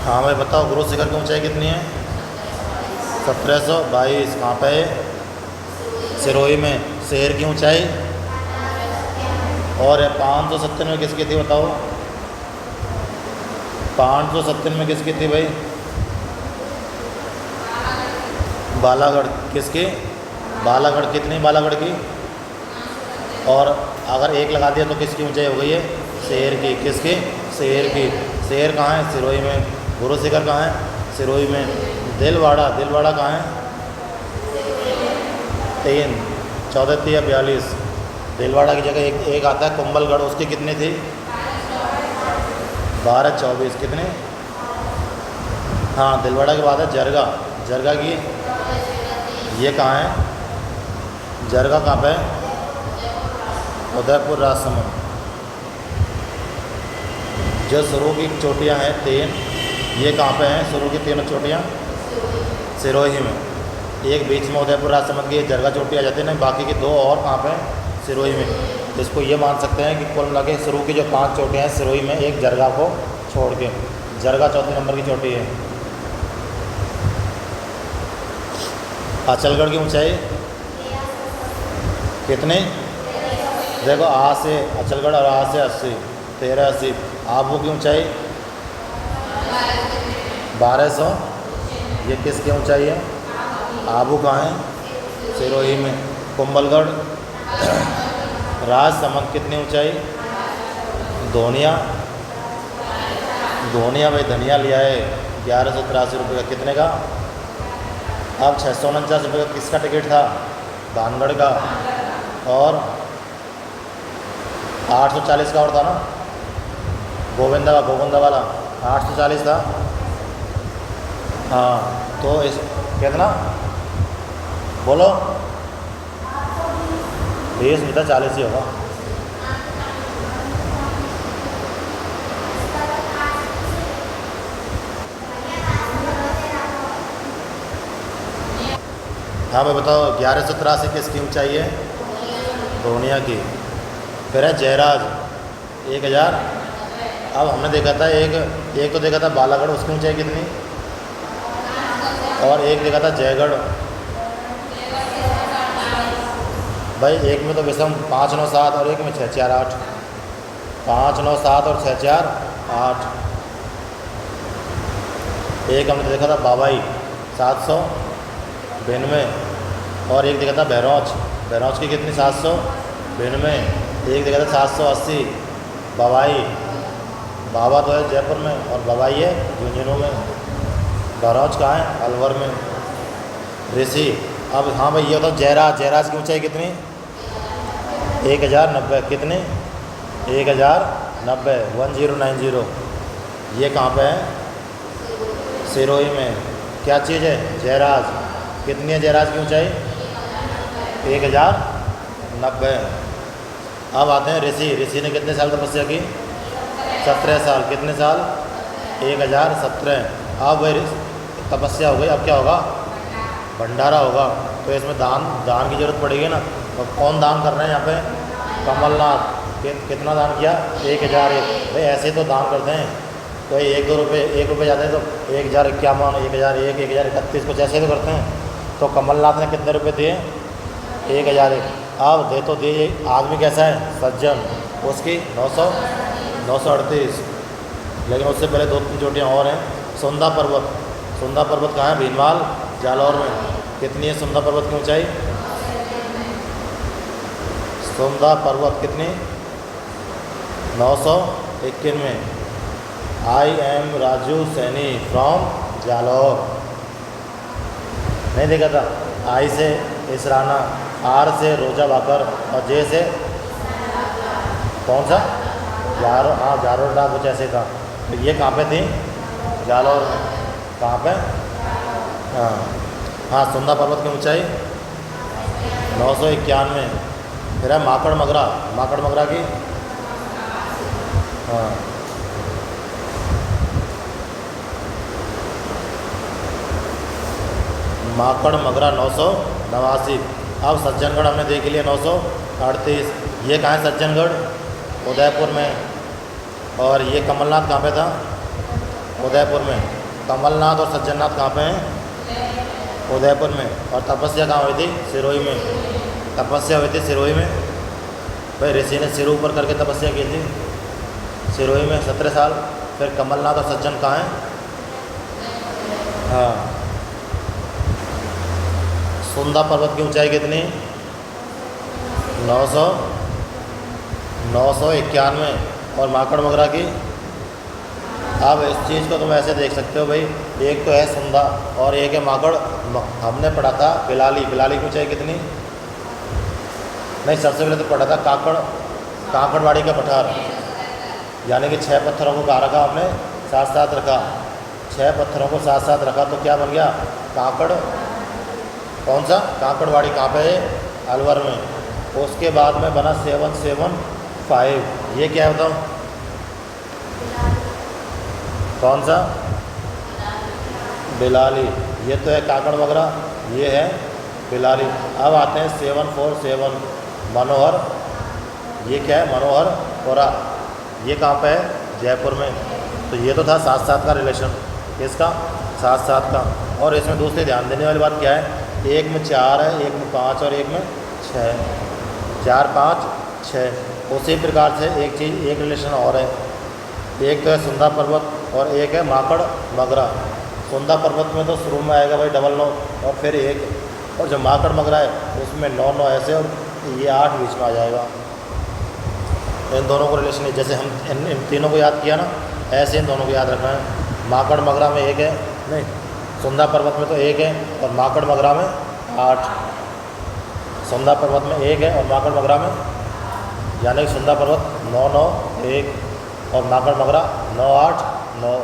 हाँ भाई बताओ, गुरु शिखर की ऊंचाई कितनी है? 1722। कहाँ पे है? सिरोही में। शहर की ऊंचाई और 597 किसकी थी बताओ? 597 किसकी थी भाई? बालागढ़। किसकी? बालागढ़। कितनी बालागढ़ की? और अगर एक लगा दिया तो किसकी ऊंचाई हो गई है? शेर की। किसकी? शेर की। शेर कहाँ है? सिरोही में। गुरु शिखर कहाँ है? सिरोही में। दिलवाड़ा। दिलवाड़ा कहाँ है? 3। 14 या 42। दिलवाड़ा की जगह एक आता है कुंभलगढ़, उसकी कितनी थी? 12, 24। कितने? हाँ, दिलवाड़ा के बाद है जरगा। जरगा की ये कहाँ है? जरगा कहाँ पे है? उदयपुर राजसमंद। जो शुरू की चोटियाँ हैं 3, ये कहाँ पे हैं? शुरू की 3 चोटियाँ सिरोही में। एक बीच में उदयपुर राजसमंद की जरगा चोटी आ जाती है ना, बाकी की 2 और कहाँ पे हैं? सिरोही में। इसको ये मान सकते हैं कि कुल मिला के शुरू की जो 5 चोटियाँ हैं सिरोही में, एक जरगा को छोड़ के। जरगा 4 नंबर की चोटी है। अचलगढ़ की ऊंचाई कितनी? देखो, आ से अचलगढ़ और आ से 80, 1380। आबू की ऊंचाई 1200। ये किसकी ऊंचाई है? आबू कहाँ है? सिरोही में। कुंभलगढ़। राजसमंद कितनी ऊंचाई? धोनिया। धोनिया भाई धनिया लिया है 1183 रुपये का। कितने का? अब 649 रुपये का किसका टिकट था? भानगढ़ का। और 840 का और था ना, गोविंदा वाला 840 था। हाँ, तो इस कितना बोलो? 20 नहीं था, 40 ही होगा। हाँ भाई बताओ, 1183 किसकी ऊंचाई है? धोनिया की। फिर है जयराज 1000। अब हमने देखा था एक तो देखा था बालागढ़, उसकी ऊंचाई कितनी? और एक देखा था जयगढ़। भाई एक में तो विषम 597 और एक में 648। 597 और 648। एक हमने देखा था बाबाई 792। और एक देखा था बहरौच। बहरौच की कितनी? 792। एक देखा था 780। बाबाई। बाबा तो है जयपुर में और बाबाई है झुंझुनू में। बहरौच कहाँ है? अलवर में। ऋषि। अब हाँ भाई ये तो जयराज। जयराज की ऊंचाई कितनी? 1090। कितनी? 1090। 1090। ये कहाँ पे है? सिरोही में। क्या चीज़ है? जयराज। कितनी है जयराज की ऊंचाई? 1090। अब आते हैं ऋषि। ऋषि ने कितने साल तपस्या की? 17 साल। कितने साल? 1017। अब वही तपस्या हो गई, अब क्या होगा? भंडारा होगा। तो इसमें दान की जरूरत पड़ेगी ना। और कौन दान कर रहे हैं यहाँ पे? कमलनाथ। कितना दान किया? 1001। भाई ऐसे तो दान करते हैं, तो 1-2 रुपये, 1 रुपये जाते हैं तो 1051, 1001, 1031 कुछ ऐसे तो करते हैं। तो कमलनाथ ने कितने रुपये दिए? 1001। अब दे तो दिए। आदमी कैसा है? सज्जन। उसकी 938। लेकिन उससे पहले 2-3 चोटियाँ और हैं। सुंदा पर्वत। सुंदा पर्वत कहाँ है? भीनमाल, जालौर में। कितनी है सुंदा पर्वत की ऊंचाई? सुंदा पर्वत कितनी? 991। I am Raju Saini from Jalore. नहीं देखा था? आई से इसराना, आर से रोजा बाकर और जे से कौन सा? जारो। हाँ, जारोडा कुछ ऐसे था। तो ये कहाँ पे थी? जालौर में। कहाँ पे? हाँ, सुंदा पर्वत की ऊंचाई 991। फिर है माकड़ मगरा। माकड़ मगरा की हाँ, माकड़ मगरा 989। अब सज्जनगढ़ हमने देख लिया 938। ये कहाँ है सज्जनगढ़? उदयपुर में। और ये कमलनाथ कहाँ पे था? उदयपुर में। कमलनाथ और सज्जननाथ कहाँ पे हैं? उदयपुर में। और तपस्या कहाँ हुई थी? सिरोही में। तपस्या हुई थी सिरोही में। भाई ऋषि ने सिर ऊपर करके तपस्या की थी सिरोही में 17 साल। फिर कमलनाथ और सज्जन कहाँ हैं? हाँ। सुंदा पर्वत की ऊंचाई कितनी? 991। और माकड़ मगरा की? अब इस चीज़ को तुम ऐसे देख सकते हो भाई, एक तो है सुंदा और एक है माकड़। हमने पढ़ा था बिलाली। बिलाली की ऊंचाई कितनी? नहीं, सबसे पहले तो पढ़ा था काकड़वाड़ी का पठार, यानी कि 6 पत्थरों को कहाँ रखा हमने? साथ साथ रखा। 6 पत्थरों को साथ साथ रखा तो क्या बन गया? काकड़। कौन सा? काकड़वाड़ी कहाँ पे है? अलवर में। उसके बाद में बना 775। ये क्या है बताओ? कौन सा? बिलाली। ये तो है काकड़ वगैरह, ये है बिलाली। अब आते हैं 747 मनोहर। ये क्या है? मनोहर पुरा। ये कहाँ पे है? जयपुर में। तो ये तो था साथ साथ का रिलेशन। किसका? साथ साथ का। और इसमें दूसरी ध्यान देने वाली बात क्या है? एक में 4 है, एक में 5 और एक में 6। 4 5 6। उसी प्रकार से एक चीज़, एक रिलेशन और है। एक तो है सुंदा पर्वत और एक है माकड़ मगरा। सुंदा पर्वत में तो शुरू में आएगा भाई 9 और फिर 1, और जो माकड़ मगरा है उसमें 9 ऐसे और ये 8 बीच में आ जाएगा। इन दोनों को रिलेशन है, जैसे हम इन तीनों को याद किया ना, ऐसे इन दोनों को याद रखना है। माकड़ मगरा में 1 है, नहीं सुंदा पर्वत में तो 1 है और माकड़ मगरा में 8। सुंदा पर्वत में 1 है और माकड़ मगरा में, यानी कि सुंदा पर्वत 9 9 1 और माकड़ मगरा 9 8 9।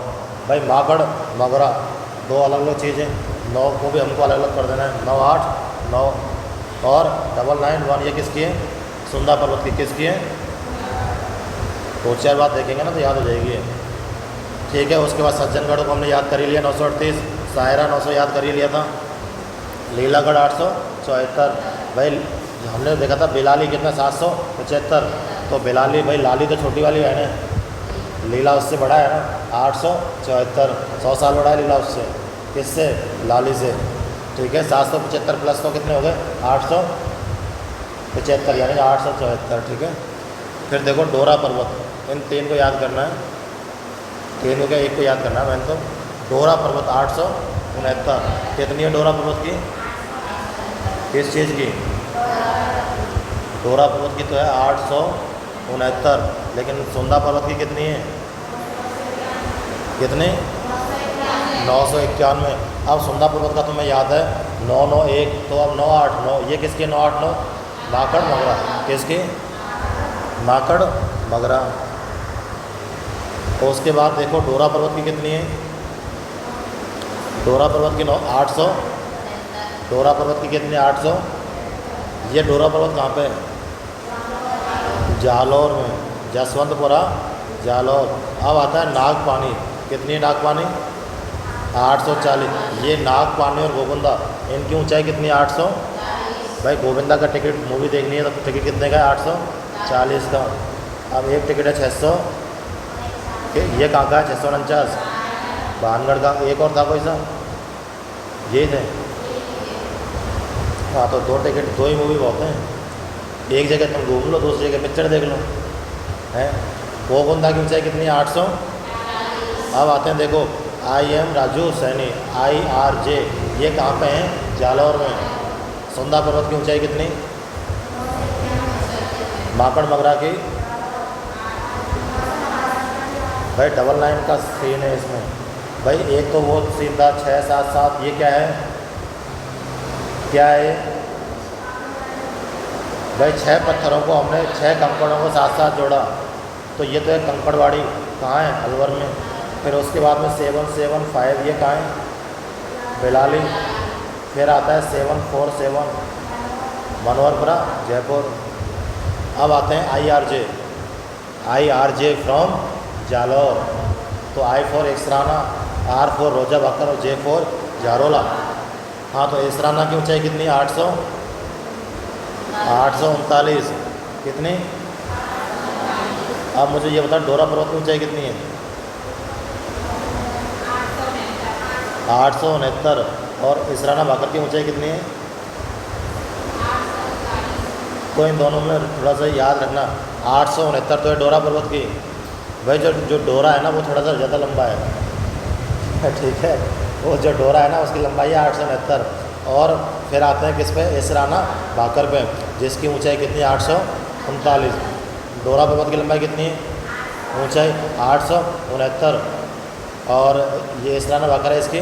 भाई माकड़ मगरा 2 अलग अलग चीज़ें, 9 को भी हमको अलग अलग कर देना है। 9 8 9 और 991 ये किसकी है? सुंदा पर्वत की। किसकी है? 2-4 बात देखेंगे ना तो याद हो जाएगी। ठीक है। उसके बाद सज्जनगढ़ को हमने याद कर ही लिया 938। सायरा 900 याद कर ही लिया था। लीलागढ़ 874। भाई हमने देखा था बिलाली कितना? 775। तो बिलाली भाई, लाली तो छोटी वाली है ना, लीला उससे बड़ा है ना, 874। 100 साल बड़ा है लीला उससे। किससे? लाली से। ठीक है। 775 प्लस तो कितने हो गए? 875, यानी 874। ठीक है। फिर देखो डोरा पर्वत। इन 3 को याद करना है। 3 को क्या? 1 को याद करना है मैंने तो। डोरा पर्वत 869। कितनी है डोरा पर्वत की? किस चीज़ की? डोरा पर्वत की तो है 869। लेकिन सुंदा पर्वत की कितनी है? कितनी? 991। अब सुंदा पर्वत का तुम्हें याद है 991, तो अब 989। ये किसके? 989 माकड़ मगरा। किसकी? माकड़ मगरा। तो उसके बाद देखो डोरा पर्वत की कितनी है? डोरा पर्वत की 800। डोरा पर्वत की कितनी? 800। ये डोरा पर्वत कहाँ पे है? जालौर में। जसवंतपुरा जालौर। अब आता है नागपानी। कितनी है नागपानी? 840। ये नागपानी और गोविंदा, इनकी ऊंचाई कितनी है? 800। भाई गोविंदा का टिकट मूवी देखनी है तो टिकट कितने का है? 840 का। अब एक टिकट है 600। ये कहाँ का है? 649 भानगढ़ का। एक और था कोई सा? ये थे। हाँ, तो 2 टिकट, 2 ही मूवी बहुत हैं। एक जगह तुम घूम लो, दूसरी जगह पिक्चर देख लो। हैं? गोविंदा की ऊंचाई कितनी है? 800। अब आते हैं देखो IM राजू सैनी IRJ। ये कहाँ पे हैं? जालौर में। सुंदा पर्वत की ऊंचाई कितनी? माकड़ मगरा की? भाई 99 का सीन है इसमें। भाई एक तो वो सीन था 6 7 7। ये क्या है? क्या है? भाई 6 पत्थरों को हमने 6 कंकड़ों को साथ साथ जोड़ा, तो ये तो है कंकड़वाड़ी। कहाँ है? अलवर में। फिर उसके बाद में 775। ये कहाँ है? बिलाली। फिर आता है 747 मनोहरपुरा जयपुर। अब आते हैं IRJ फ्रॉम जालौर। तो I for Israna, R for रोजा बकर और J फॉर जारोला। हाँ, तो इसराना की ऊंचाई कितनी? 839। कितनी? अब मुझे ये बता डोरा पर्वत की ऊंचाई कितनी है? 869। और इसराना भाकर की ऊंचाई कितनी है? तो इन दोनों में थोड़ा सा याद रखना। 869 तो है डोरा पर्वत की। भाई जो डोरा है ना वो थोड़ा सा ज़्यादा लंबा है ठीक है, वो जो डोरा है ना उसकी लंबाई है 869। और फिर आते हैं किस पे? इसराना भाकर पे, जिसकी ऊंचाई कितनी है? 839। डोरा पर्वत की लंबाई कितनी है? ऊंचाई 869। और ये इसराना भाकर है, इसकी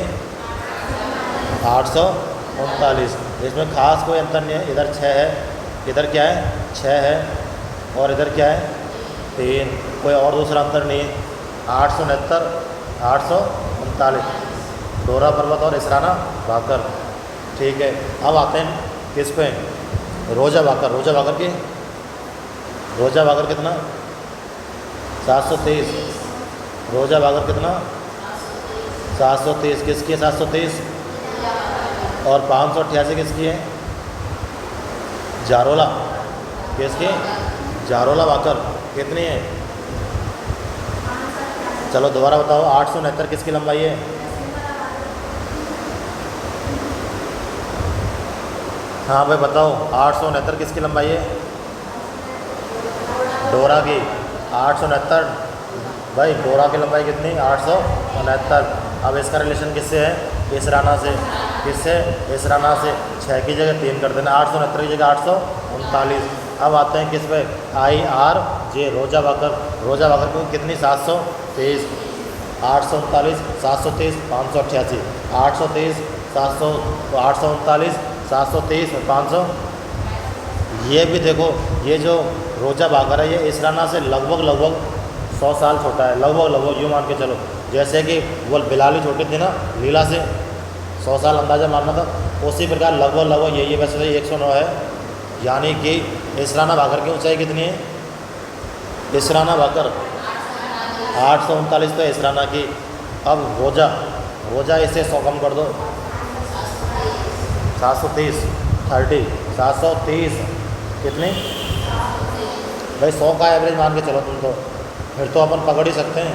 839। इसमें खास कोई अंतर नहीं है। इधर 6 है, इधर क्या है? 6 है, और इधर क्या है? 3। कोई और दूसरा अंतर नहीं है। 869, 839, डोरा पर्वत और इसराना भाकर। ठीक है, अब आते हैं किस पे? रोजा भाकर। रोजा भाकर की रोजा भाकर कितना? 723। रोजा भाकर कितना? 730। किसकी है 730? और 588 किसकी है? जारोला। किसकी? जारोला भाकर। कितनी है? चलो दोबारा बताओ। 869 किसकी लंबाई है? हाँ भाई बताओ, 869 किसकी लंबाई है? डोरा की। 869। भाई डोरा की लंबाई कितनी? 869। अब इसका रिलेशन किससे है? इसराना से। किससे? इसराना से। 6 की जगह 3 कर देना, 869 की जगह 839। अब आते हैं किस पे? IRJ, रोजा भाकर। रोजा भाकर को कितनी? 723। 839, 723, 588। 823, 700, 839, 723 और 500। ये भी देखो, ये जो रोजा भाकर है ये इसराना से लगभग 100 साल छोटा है। लगभग यूँ मान के चलो, जैसे कि वो बिलाली छोटी थी ना लीला से, 100 साल अंदाज़ा मारना था, उसी प्रकार लगभग यही है। वैसे तो 109 है, यानी कि इसराना भाकर की ऊंचाई कितनी है? इसराना भाकर 839 तो इसराना की। अब रोजा इसे 100 कम कर दो, 730, 30, 730 कितनी? भाई 100 का एवरेज मान के चलो तुम तो, फिर तो अपन पकड़ ही सकते हैं।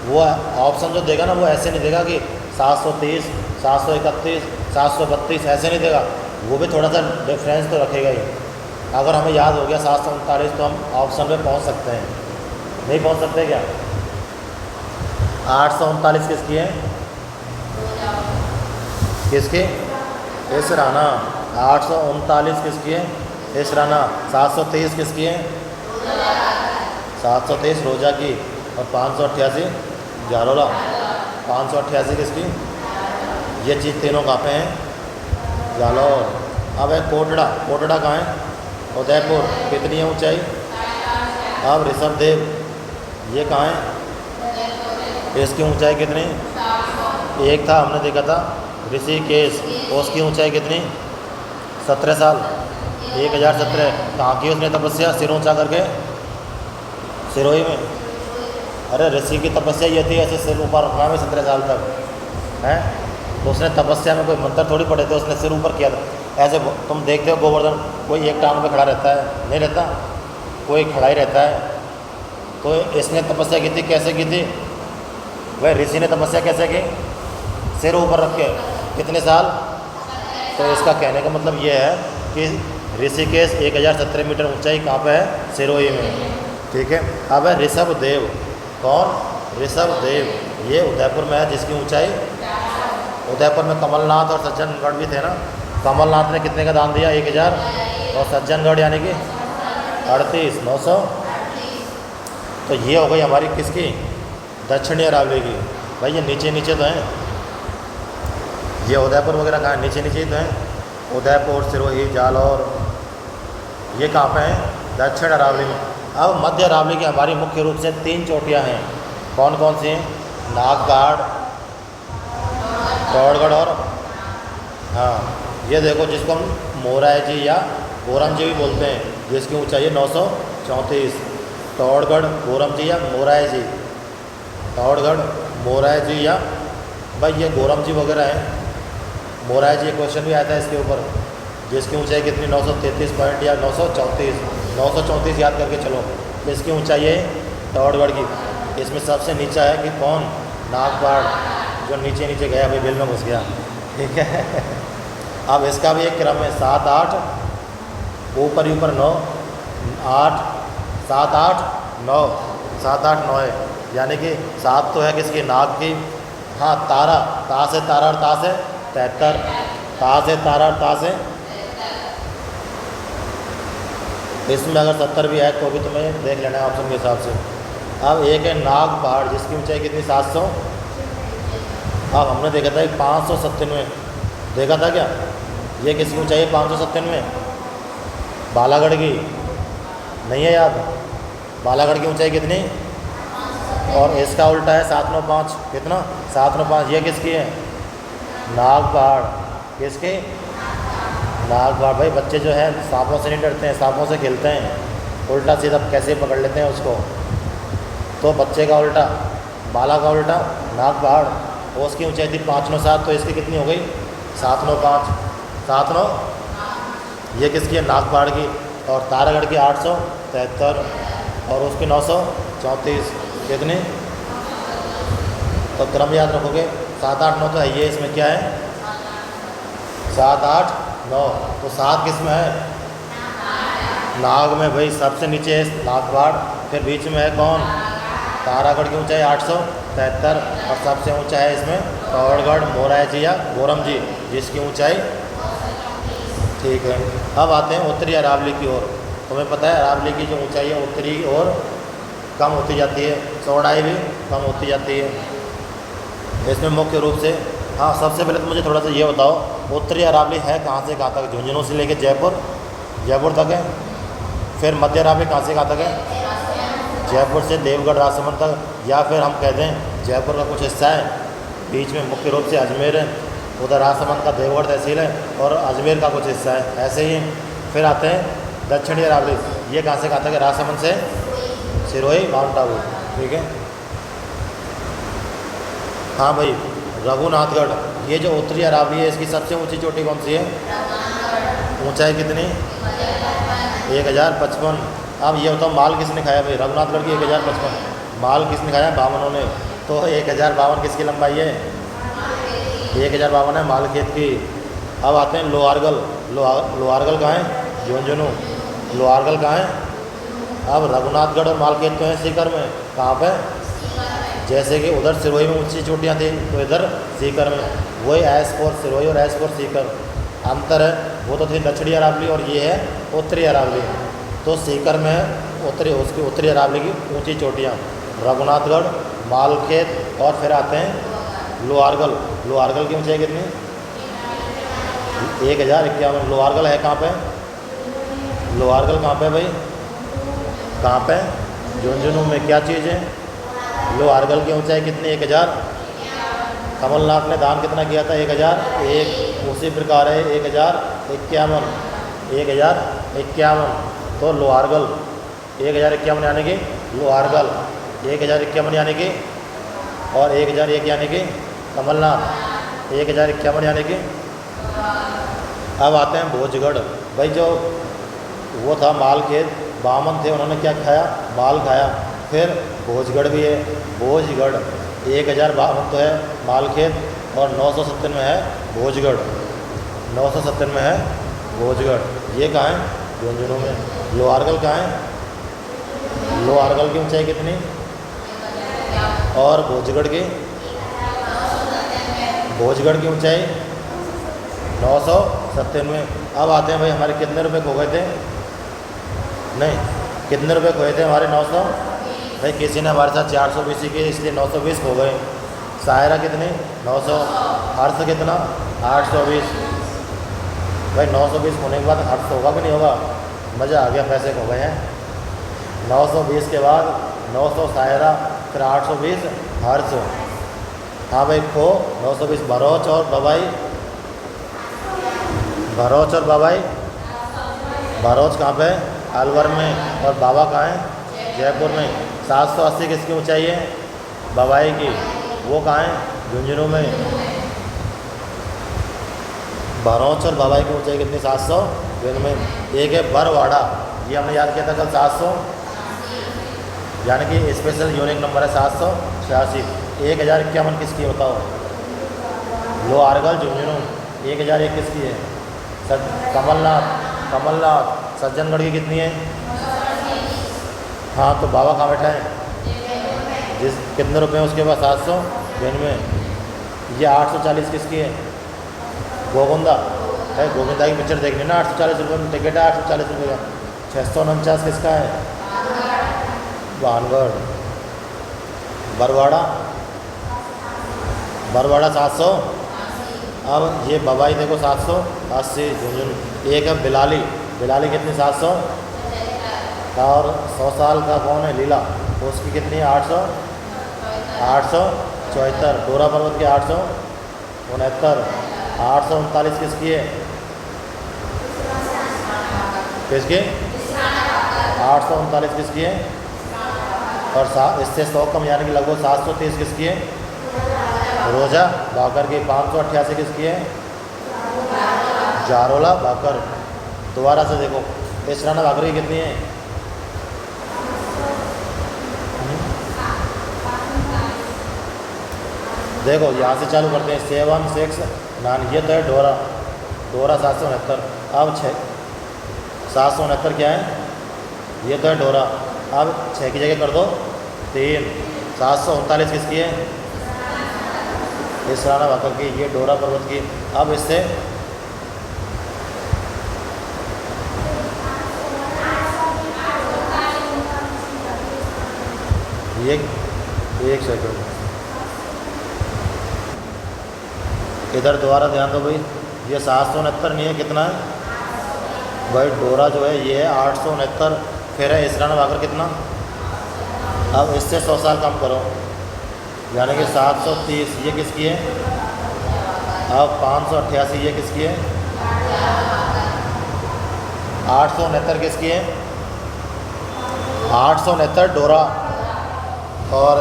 वो ऑप्शन जो देगा ना वो ऐसे नहीं देगा कि 730, 731, 732, ऐसे नहीं देगा। वो भी थोड़ा सा डिफरेंस तो रखेगा ही। अगर हमें याद हो गया 739 तो हम ऑप्शन पे पहुंच सकते हैं। नहीं पहुंच सकते क्या? 839 किसकी है? किसकी? इसराना। 839 किसकी है? इसराना। 723 किसकी है? 723 रोजा की। और 588 जारोला। 588 किसकी? ये चीज़ तीनों कहाँ पे हैं? जालौर। अब है कोटड़ा। कोटड़ा कहाँ है? उदयपुर। कितनी है ऊंचाई? अब ऋषभदेव, ये कहाँ है? इसकी ऊंचाई कितनी? एक था हमने देखा था ऋषिकेश, उसकी ऊंचाई कितनी? 17 साल। 1017। कहाँ की उसने तपस्या? सिर ऊंचा करके सिरोही में। अरे ऋषि की तपस्या ये थी ऐसे सिर ऊपर रखना में 17 साल तक है। तो उसने तपस्या में कोई मंत्र थोड़ी पढ़े थे, उसने सिर ऊपर किया था। ऐसे तुम देखते हो गोवर्धन, कोई एक टांग पे खड़ा रहता है? नहीं रहता, कोई खड़ा ही रहता है। तो इसने तपस्या की थी, कैसे की थी? वह ऋषि ने तपस्या कैसे की? सिर ऊपर रख के। कितने साल? तो इसका कहने का मतलब ये है कि ऋषिकेश 1017 मीटर ऊंचाई कहाँ पे है? सिरोही में। ठीक है। अब है ऋषभदेव। कौन? ऋषभदेव। ये उदयपुर में है, जिसकी ऊंचाई, उदयपुर में कमलनाथ और सज्जनगढ़ भी थे ना। कमलनाथ ने कितने का दान दिया? 1000। और सज्जनगढ़ यानी कि 38,900। तो ये हो गई हमारी किसकी? दक्षिणी अरावली की। भाई ये नीचे तो हैं, ये उदयपुर वगैरह कहाँ? नीचे ही तो हैं। उदयपुर, सिरोही, जालौर, ये कहाँ पे हैं? दक्षिण अरावली में। अब मध्य अरावली की हमारी मुख्य रूप से 3 चोटियाँ हैं। कौन कौन सी हैं? नागपाड़, तौड़गढ़ और हाँ ये देखो, जिसको हम मोराई जी या गोरम जी भी बोलते हैं, जिसकी ऊंचाई है 934। तौड़गढ़, गोरम जी या मोराई जी। तौड़गढ़, मोराई जी या भाई ये गोरम जी वगैरह है। मोराई जी क्वेश्चन भी आता है इसके ऊपर, जिसकी ऊंचाई कितनी? 933 पॉइंट या 934। 934 याद करके चलो। तो इसकी ऊंचाई है तौड़गढ़ की। इसमें सबसे नीचा है कि कौन? नागपाड़। जो नीचे नीचे गया भाई बिल में घुस गया, ठीक है। अब इसका भी एक क्रम है, 7 8 ऊपर ऊपर 9 8 7 8 9 7 8 9 है, यानी कि 7 तो है किसकी, नाग की। हाँ तारा, ता से तारा और ता से 73, ता से तारा और ता से, इसमें अगर 70 भी है तो भी तुम्हें देख लेना है ऑप्शन के हिसाब से। अब एक है नाग पहाड़ जिसकी ऊंचाई कितनी 700, अब हमने देखा था 597 देखा था क्या, ये किसकी ऊंचाई है 597, बालागढ़ की, नहीं है याद, बालागढ़ की ऊंचाई कितनी, और इसका उल्टा है 795, कितना 795, ये किसकी है, नाग पहाड़, किसकी, नाग पहाड़। भाई बच्चे जो है सांपों से नहीं डरते हैं, सांपों से खेलते हैं, उल्टा सीधा कैसे पकड़ लेते हैं उसको, तो बच्चे का उल्टा, बाला का उल्टा नाग पहाड़, और उसकी ऊंचाई थी 597, तो इसकी कितनी हो गई 795, 79, ये किसकी है, नाग पहाड़ की। और तारागढ़ की 873 और उसकी 934, कितनी, तो क्रम याद रखोगे 7 8 9 तो है, ये इसमें क्या है 7 8 9, तो 7 किस में है, नाग में भाई, सबसे नीचे है नाग पहाड़, फिर बीच में है कौन, तारागढ़ की ऊंचाई 873, और सबसे ऊंचा है इसमें कौड़गढ़ मोराई जी या गोरम जी, जिसकी ऊंचाई, ठीक है। अब आते हैं उत्तरी अरावली की ओर। तुम्हें पता है अरावली की जो ऊंचाई है उत्तरी और कम होती जाती है, चौड़ाई भी कम होती जाती है। इसमें मुख्य रूप से, हाँ सबसे पहले तो मुझे थोड़ा सा ये बताओ, उत्तरी अरावली है कहाँ से कहाँ तक, झुंझुनू से लेके जयपुर तक है। फिर मध्य अरावली कहाँ से कहाँ तक है, जयपुर से देवगढ़ राजसमंद तक, या फिर हम कहते हैं जयपुर का कुछ हिस्सा है, बीच में मुख्य रूप से अजमेर है, उधर राजसमंद का देवगढ़ तहसील है, और अजमेर का कुछ हिस्सा है, ऐसे ही। फिर आते हैं दक्षिणी अरावली, ये कहाँ से कहाँ तक है, राजसमंद से सिरोही माउंट आबू, ठीक है। हाँ भाई रघुनाथगढ़, ये जो उत्तरी अरावली है इसकी सबसे ऊंची चोटी कौन सी है, ऊंचाई कितनी 1055। अब ये बताओ माल किसने खाया भाई, रघुनाथगढ़ की 1055, माल किसने खाया, बावनों ने, तो 1052 किसकी लंबाई है, 1052 है माल खेत की। अब आते हैं लोहारगल, लोहारगल कहाँ है, झुंझुनू, लोहारगल कहाँ है, अब रघुनाथगढ़ और मालखेत तो हैं सीकर में, कहाँ पे, जैसे कि उधर सिरोही में ऊंची चोटियाँ थी तो इधर सीकर में, वही एस फोर सिरोही और एस फोर सीकर, अंतर है, वो तो थी दक्षिणी अरावली और ये है उत्तरी अरावली। तो सीकर में उसकी उत्तरी अरावली की ऊंची चोटियाँ, रघुनाथगढ़, मालखेत, और फिर आते हैं लोहारगल, लोहारगल की ऊंचाई कितनी 1051। लोहारगल है कहाँ पे, लोहारगल कहाँ पे भाई, कहाँ पे, झुंझुनू में, क्या चीज़ है, लोहारगल की ऊंचाई कितनी 1000, कमलनाथ ने दान कितना किया था 1001, उसी प्रकार है 1051, 1051, तो लोहारगल 1051 यानी कि लोहारगल 1051 यानी कि, और 1001 यानी कि कमलनाथ 1051 यानी कि। अब आते हैं भोजगढ़, भाई जो वो था मालखेत, बामन थे उन्होंने क्या खाया, माल खाया। फिर भोजगढ़ भी है, भोजगढ़ 1052 तो है मालखेत, और 997 है भोजगढ़, 997 है भोजगढ़। ये कहाँ है, झुंझुनू में। लोहारगल कहाँ है, लोहारगल की ऊंचाई कितनी, और भोजगढ़ की, भोजगढ़ की ऊंचाई 997। अब आते हैं भाई हमारे कितने रुपए खो गए थे, नहीं कितने रुपए खोए थे हमारे 900, भाई किसी ने हमारे साथ 420 की इसलिए 920 हो गए। सायरा कितनी 900, हर्ष कितना 820। भाई 920 होने के बाद हर्ष होगा कि नहीं होगा, मज़ा आ गया, पैसे खो गए हैं। 920 के बाद 900 सायरा, फिर 820 हर्ष। हाँ भाई खो 920 भरोच और बबाई, भरोच और बबाई, भरोच कहाँ पे, अलवर में, और बाबा कहाँ है, जयपुर में। 780 किसकी ऊंचाई है, बबाई की, वो कहाँ है, झुंझुनू में। भरोच और बबाई की ऊंचाई कितनी 700 में। एक है बरवाड़ा, ये हमने याद किया था कल 700, यानी कि स्पेशल यूनिक नंबर है 786। 1051 किसकी बताओ, लो आरगल झुंझुनू 1001 किसकी है? कमलनाथ। कमलनाथ सज्जनगढ़ की कितनी है? हाँ तो बाबा कहाँ बैठा है? जिस कितने रुपए हैं उसके पास? 700 में। ये 840 किसकी है? गोविंदा है। गोविंदा की पिक्चर देखनी ना, 840 रुपये में टिकट है, 840 रुपये का। 649 किसका है? भानगढ़। बरवाड़ा, बरवाड़ा 700। अब ये बबाई देखो 780 झुंझुनू। एक है बिलाली, बिलाली कितनी? 700। और 100 साल का कौन है? लीला, उसकी कितनी है? 800। 874। डोरा पर्वत की 869। 839 किसकी है? किसकी? 839 किसकी है? और इससे 100 कम यानी कि लगभग 730 किसकी है? रोजा बाकर की। 588 किसकी है? जारोला बाकर। दोबारा से देखो, इसराना बाकर की कितनी है? देखो यहाँ से चालू करते हैं। 7 6 9, ये तो है डोरा। डोरा 769। अब 769 क्या है? ये तो है डोरा। अब 6 की जगह कर दो 3। 739 किसकी है? इसराना बाकर की। ये डोरा पर्वत की। अब इससे ये 1 सेकंड इधर दोबारा ध्यान दो भाई। ये 769 नहीं है, कितना है भाई? डोरा जो है ये है 869। फिर है इसराना बाकर कितना? अब इससे 100 साल कम करो, यानी कि 730। ये किसकी है? अब 588 ये किसकी है? 869 किसकी है? 869 डोरा। और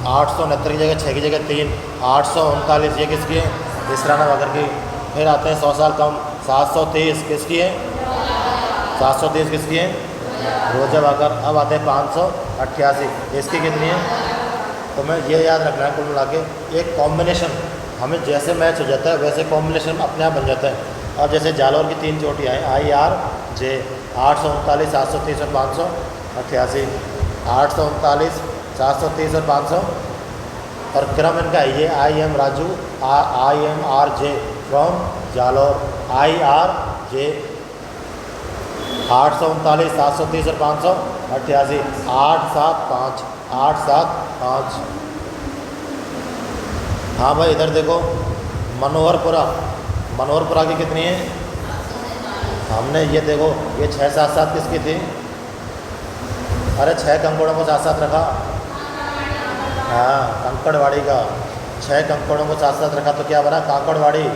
869 की जगह 6 की जगह 3। 839 ये किसकी है? इसराना बाकर की। फिर आते हैं 100 साल कम। 730 किसकी है? 730 किसकी है? रोजा बाकर। अब आते हैं 588, इसकी कितनी है? तो मैं ये याद रखना है कुल मिला के, एक कॉम्बिनेशन हमें जैसे मैच हो जाता है वैसे कॉम्बिनेशन अपने आप बन जाता है। अब जैसे जालौर की 3 चोटियाँ हैं IRJ 839 730 और 588। 839 730 और 500। और क्रम इनका है ये IM Raju IMRJ from Jalore. IRJ 839 730 और 588। 875 875। हाँ भाई इधर देखो, मनोहरपुरा। मनोहरपुरा की कितनी है? हमने ये देखो, ये 677 किसकी थी? अरे 6 कंकड़ों को साथ साथ रखा। हाँ कंकड़वाड़ी का। 6 कंकड़ों को साथ साथ रखा तो क्या बना? काकड़वाड़ी।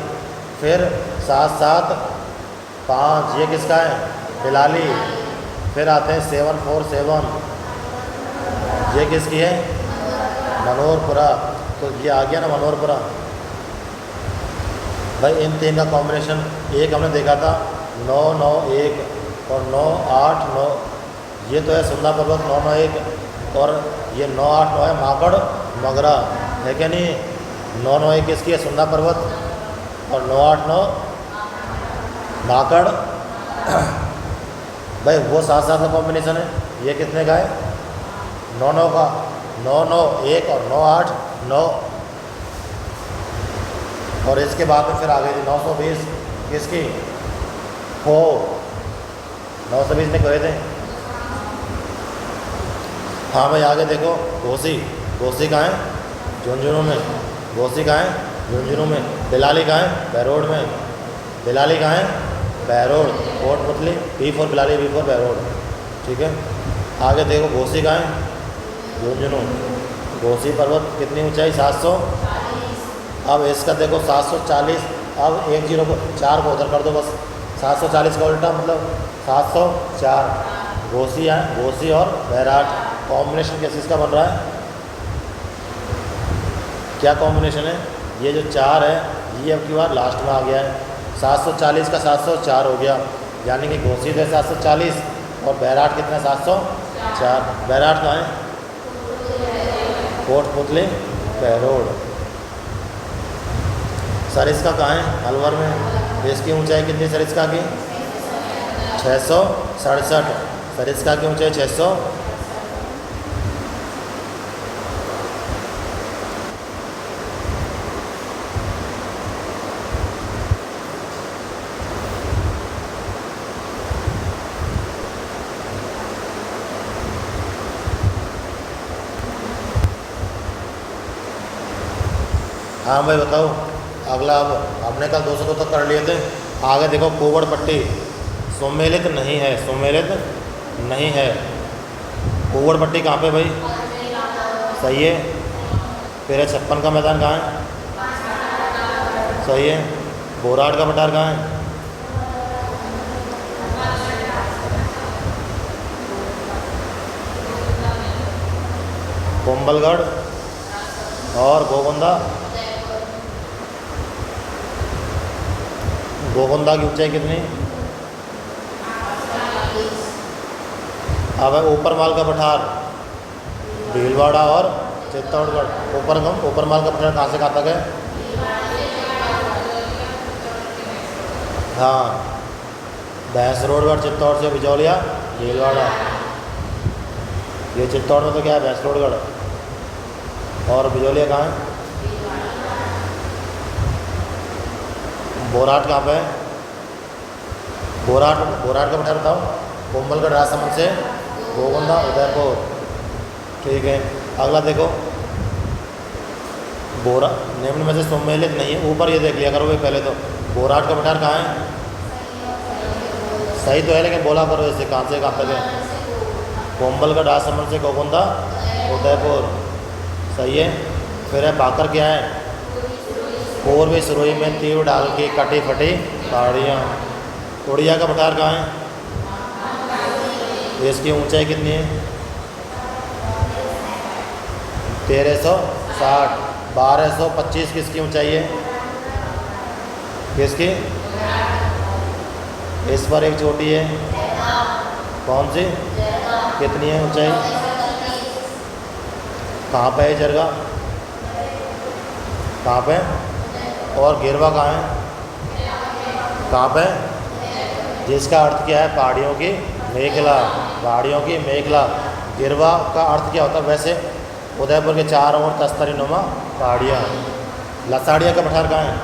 फिर 7 7 5 ये किसका है? बिलाली। फिर आते हैं 747 ये किसकी है? मनोहरपुरा। तो ये आ गया ना मनोहरपुरा भाई। इन 3 का कॉम्बिनेशन एक हमने देखा था 991 और 989। ये तो है सुंदा पर्वत 991। और ये 989 है माकड़ मगरा, है क्या नहीं? 991 किसकी है? सुंदा पर्वत। और 989 माकड़ भाई वो 7 7 का कॉम्बिनेशन है। ये कितने का है? 9 9 का। 9 9 1 और 9 8 9। और इसके बाद में फिर आ गई थी 920 किसकी? हो 920 में गए थे। हाँ भाई आगे देखो, घोसी। घोसी कहाँ है? झुंझुनू में। घोसी कहाँ है? झुंझुनू में। बिलाली कहाँ है? बहरोड में। बिलाली कहाँ है? Behror. Kotputli B for Bilali, B for Behror. ठीक है, आगे देखो घोसी कहाँ है? झुंझुनू। घोसी पर्वत कितनी ऊंचाई? 700। अब इसका देखो 740। अब 1 0 को 4 को उधर कर दो बस। 740 का उल्टा मतलब 704। घोसी है, घोसी और बैराट। कॉम्बिनेशन कैसे इसका बन रहा है? क्या कॉम्बिनेशन है? ये जो 4 है ये अब की बार लास्ट में आ गया है। 740 का 704 हो गया, यानी कि घोसी है 740 और बैराट कितना? 704। बैराट कहाँ है? कोटपुतली बहरोड। सरिस्का कहाँ है? अलवर में। इसकी ऊंचाई कितनी सरिस्का की? 667। सरिस्का की ऊंचाई 600। हाँ भाई बताओ। अगला अब हमने कल 202 तक कर लिए थे। आगे देखो कोवड़ पट्टी सुमेलित नहीं है, सुमेलित नहीं है। कोवड़ पट्टी कहाँ पे भाई? सही है। फिर 56 का मैदान कहाँ है? सही है। बोराट का पठार कहाँ है? कुंभलगढ़। और गोगुंदा? गोगुंदा की ऊंचाई कितनी? अब है ऊपर माल का पठार भीलवाड़ा और चित्तौड़गढ़। ऊपर माल का पठार कहाँ से कहाँ तक है? हाँ, भैंसरोडगढ़ चित्तौड़ से बिजौलिया भीलवाड़ा। ये चित्तौड़ में तो क्या है? भैंसरोडगढ़। और बिजौलिया कहाँ है? बोराट कहाँ पे है? बोराट का पठार बताओ। कुंभलगढ़ राजसमंद से गोगुंदा उदयपुर। ठीक है। अगला देखो निम्न में से सुमेलित नहीं है। ऊपर ये देख लिया करो भाई पहले तो। बोराट का पठार कहाँ है? सही तो है लेकिन बोला करो इसे कहाँ से कहाँ तक है? कुंभलगढ़ राजसमंद से गोगुंदा उदयपुर। सही है। फिर है बाकर क्या है? पूर्वी सुरोही में तीर डाल के कटी फटी पहाड़ियाँ। उड़िया का पठार कहाँ है? इसकी ऊंचाई कितनी है? 1360। 1225 किसकी ऊंचाई है? किसकी? इस पर एक चोटी है। कौन सी? कितनी है ऊंचाई? कहाँ पे है जरगा? कहाँ पे? और गिरवा कहाँ है? कहाँ पे? जिसका अर्थ क्या है? पहाड़ियों की मेखला। पहाड़ियों की मेखला। गिरवा का अर्थ क्या होता है वैसे? उदयपुर के चारों ओर तस्तरी नुमा पहाड़ियाँ। लसाड़िया का पठार कहाँ है?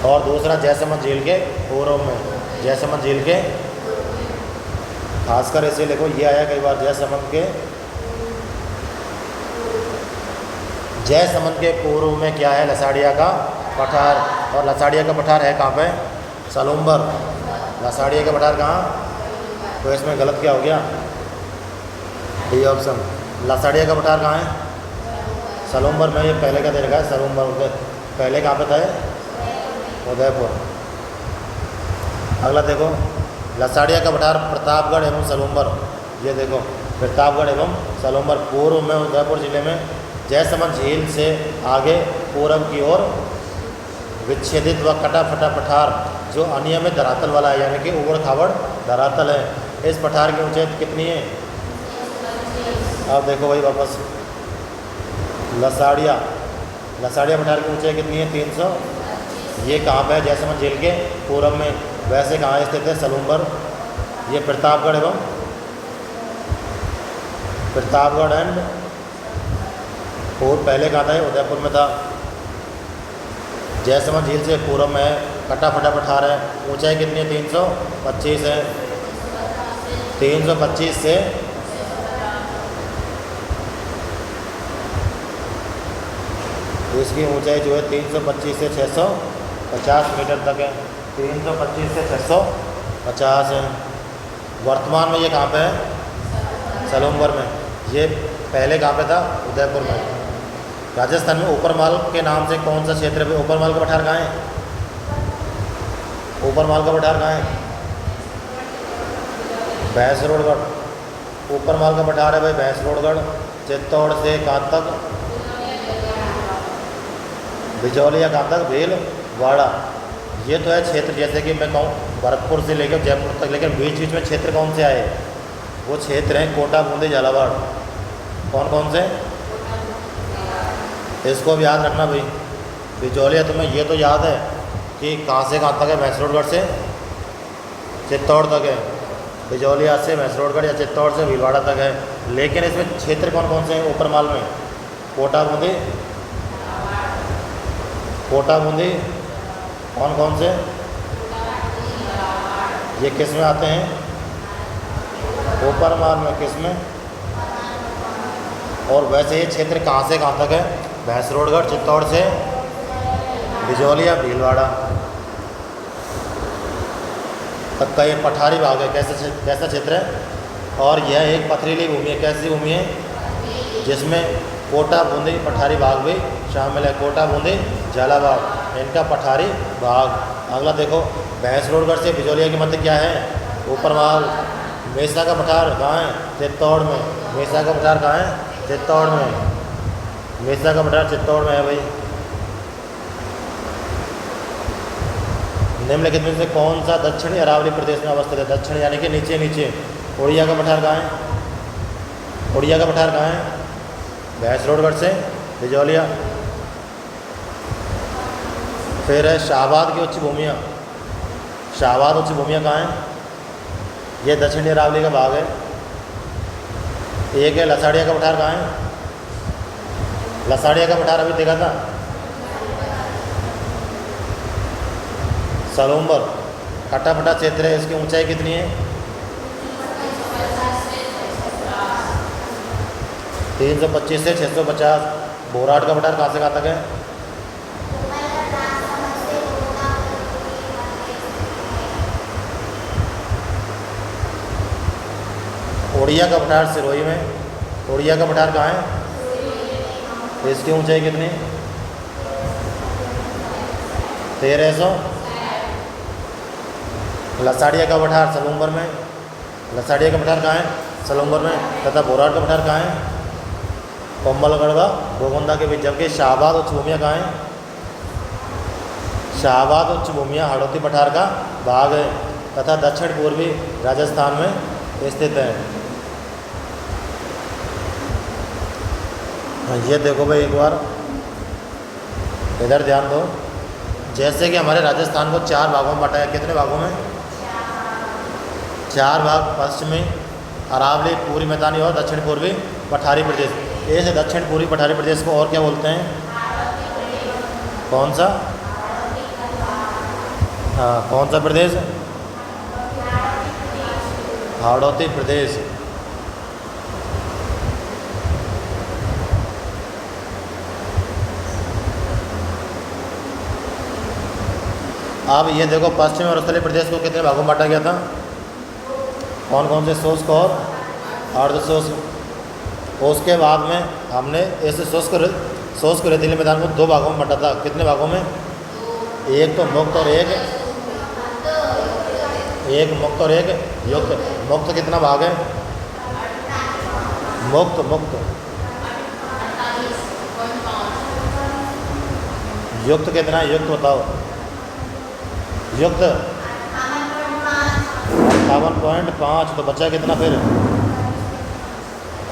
और दूसरा जयसमंद झील के पूर्व में। जयसमंद झील के खासकर ऐसे लिखो, ये आया कई बार। जयसमंद के पूर्व में क्या है? लसाड़िया का पठार। और लसाड़िया का पठार है कहाँ पे? सलूम्बर। लसाड़िया का पठार कहाँ? तो इसमें गलत क्या हो गया? D option. लसाड़िया का पठार कहाँ है? सलूम्बर में। ये पहले का दे रखा है सलूम्बर। पहले कहाँ पे था? उदयपुर। अगला देखो लसाड़िया का पठार प्रतापगढ़ एवं सलूम्बर। ये देखो प्रतापगढ़ एवं सलूम्बर पूर्व में उदयपुर जिले में। जयसमंद झील से आगे पूर्व की ओर विच्छेदित व कटा फटा पठार जो अनियमित धरातल वाला है, यानी कि उबड़ खाबड़ धरातल है। इस पठार की ऊंचाई कितनी है? अब देखो भाई वापस लसाड़िया पठार की ऊंचाई कितनी है? 300। ये कहाँ पे है? जयसमंद झील के पूर्व में। वैसे कहाँ स्थित है? सलूम्बर। ये प्रतापगढ़ एंड और पहले कहाँ था? उदयपुर में था। जयसमंद झील से पूर्व में है। कटा फटा पठार है। ऊंचाई कितनी है? 325 है। 325 से इसकी ऊंचाई जो है 325 से 650 मीटर तक है। 325 से 650 है। वर्तमान में ये कहाँ पे है? सलूम्बर में। ये पहले कहाँ पे था? उदयपुर में। राजस्थान में ऊपरमाल के नाम से कौन सा क्षेत्र है? ऊपरमाल का पठार कहाँ है? ऊपरमाल का पठार कहाँ है? भैंसरोडगढ़। ऊपरमाल का पठार है भाई भैंसरोडगढ़। चित्तौड़ से कहाँ तक? बिजौलिया कहाँ तक? भीलवाड़ा। ये तो है क्षेत्र, जैसे कि मैं कहूँ भरतपुर से लेकर जयपुर तक, लेकिन बीच बीच में क्षेत्र कौन से आए? वो क्षेत्र हैं कोटा, बूंदी, झालावाड़। कौन कौन से? इसको भी याद रखना भाई। बिजौलिया तुम्हें ये तो याद है कि कहाँ से कहाँ तक है, मैसरोडगढ़ से चित्तौड़ तक है, बिजौलिया से मैसरोडगढ़ या चित्तौड़ से भीलवाड़ा तक है। लेकिन इसमें क्षेत्र कौन कौन से हैं ऊपर माल में? कोटा बूंदी, कोटा बूंदी, कौन कौन से? ये किस में आते हैं? ऊपर माल में। किस में? और वैसे ये क्षेत्र कहाँ से कहाँ तक है? मैसरोडगढ़ चित्तौड़ से बिजौलिया भीलवाड़ा तक का ये पठारी भाग है। कैसा क्षेत्र है? और यह एक पथरीली भूमि है। कैसी भूमि है? जिसमें कोटा बूंदी पठारी भाग भी शामिल है। कोटा बूंदी झालावाड़ इनका पठारी भाग। अगला देखो, मैसरोडगढ़ से बिजौलिया के मध्य क्या है? ऊपर माल। मेसा का पठार कहाँ है? चित्तौड़ में। मेसा का पठार कहाँ है? चित्तौड़ में। मेसा का पठार चित्तौड़ में है भाई। निम्नलिखित में से कौन सा दक्षिणी अरावली प्रदेश में अवस्थित है? दक्षिण यानी कि नीचे नीचे। उड़िया का पठार कहाँ है? उड़िया का पठार कहाँ है? मैसरोडगढ़ से बिजौलिया। फिर है शाहबाद की उच्च भूमियाँ। शाहबाद उच्च भूमियाँ कहाँ हैं? ये दक्षिणी अरावली का भाग है। एक है लसाड़िया का पठार कहाँ है? लसाड़िया का पठार अभी देखा था, सलूम्बर। कटा फटा क्षेत्र है। इसकी ऊंचाई कितनी है? 325 से 650। बोराट का पठार कहाँ से कहाँ तक है? उड़िया का पठार सिरोही में। उड़िया का पठार कहाँ है? तो इसकी ऊंचाई कितनी? 1300। लसाड़िया का पठार सलूम्बर में। लसाड़िया का पठार कहाँ है? सलूम्बर में। तथा बोराट का पठार कहाँ है? कोम्बलगढ़ गोगोंदा के बीच। जबकि शाहबाद उच्च भूमियाँ कहाँ हैं? शाहबाद उच्च भूमियाँ हाड़ौती पठार का भाग है तथा दक्षिण पूर्वी राजस्थान में स्थित है। ये देखो भाई, एक बार इधर ध्यान दो। जैसे कि हमारे राजस्थान को 4 भागों में बांटा है। कितने भागों में? 4 भाग। पश्चिमी अरावली, पूर्वी मैदानी और दक्षिण पूर्वी पठारी प्रदेश। ऐसे दक्षिण पूर्वी पठारी प्रदेश को और क्या बोलते हैं? कौन सा? हाँ, कौन सा प्रदेश? हाड़ौती प्रदेश। अब ये देखो, पश्चिमी और उत्तरी प्रदेश को कितने भागों में बांटा गया था? कौन कौन से? शुष्क और अर्धशुष्क। उसके बाद में हमने इस शुष्क रेतीले मैदान को 2 भागों में बांटा था। कितने भागों में? एक तो मुक्त और एक मुक्त और एक युक्त। मुक्त कितना भाग है? मुक्त युक्त कितना है? युक्त बताओ। युक्त 58.5। तो बचा कितना फिर?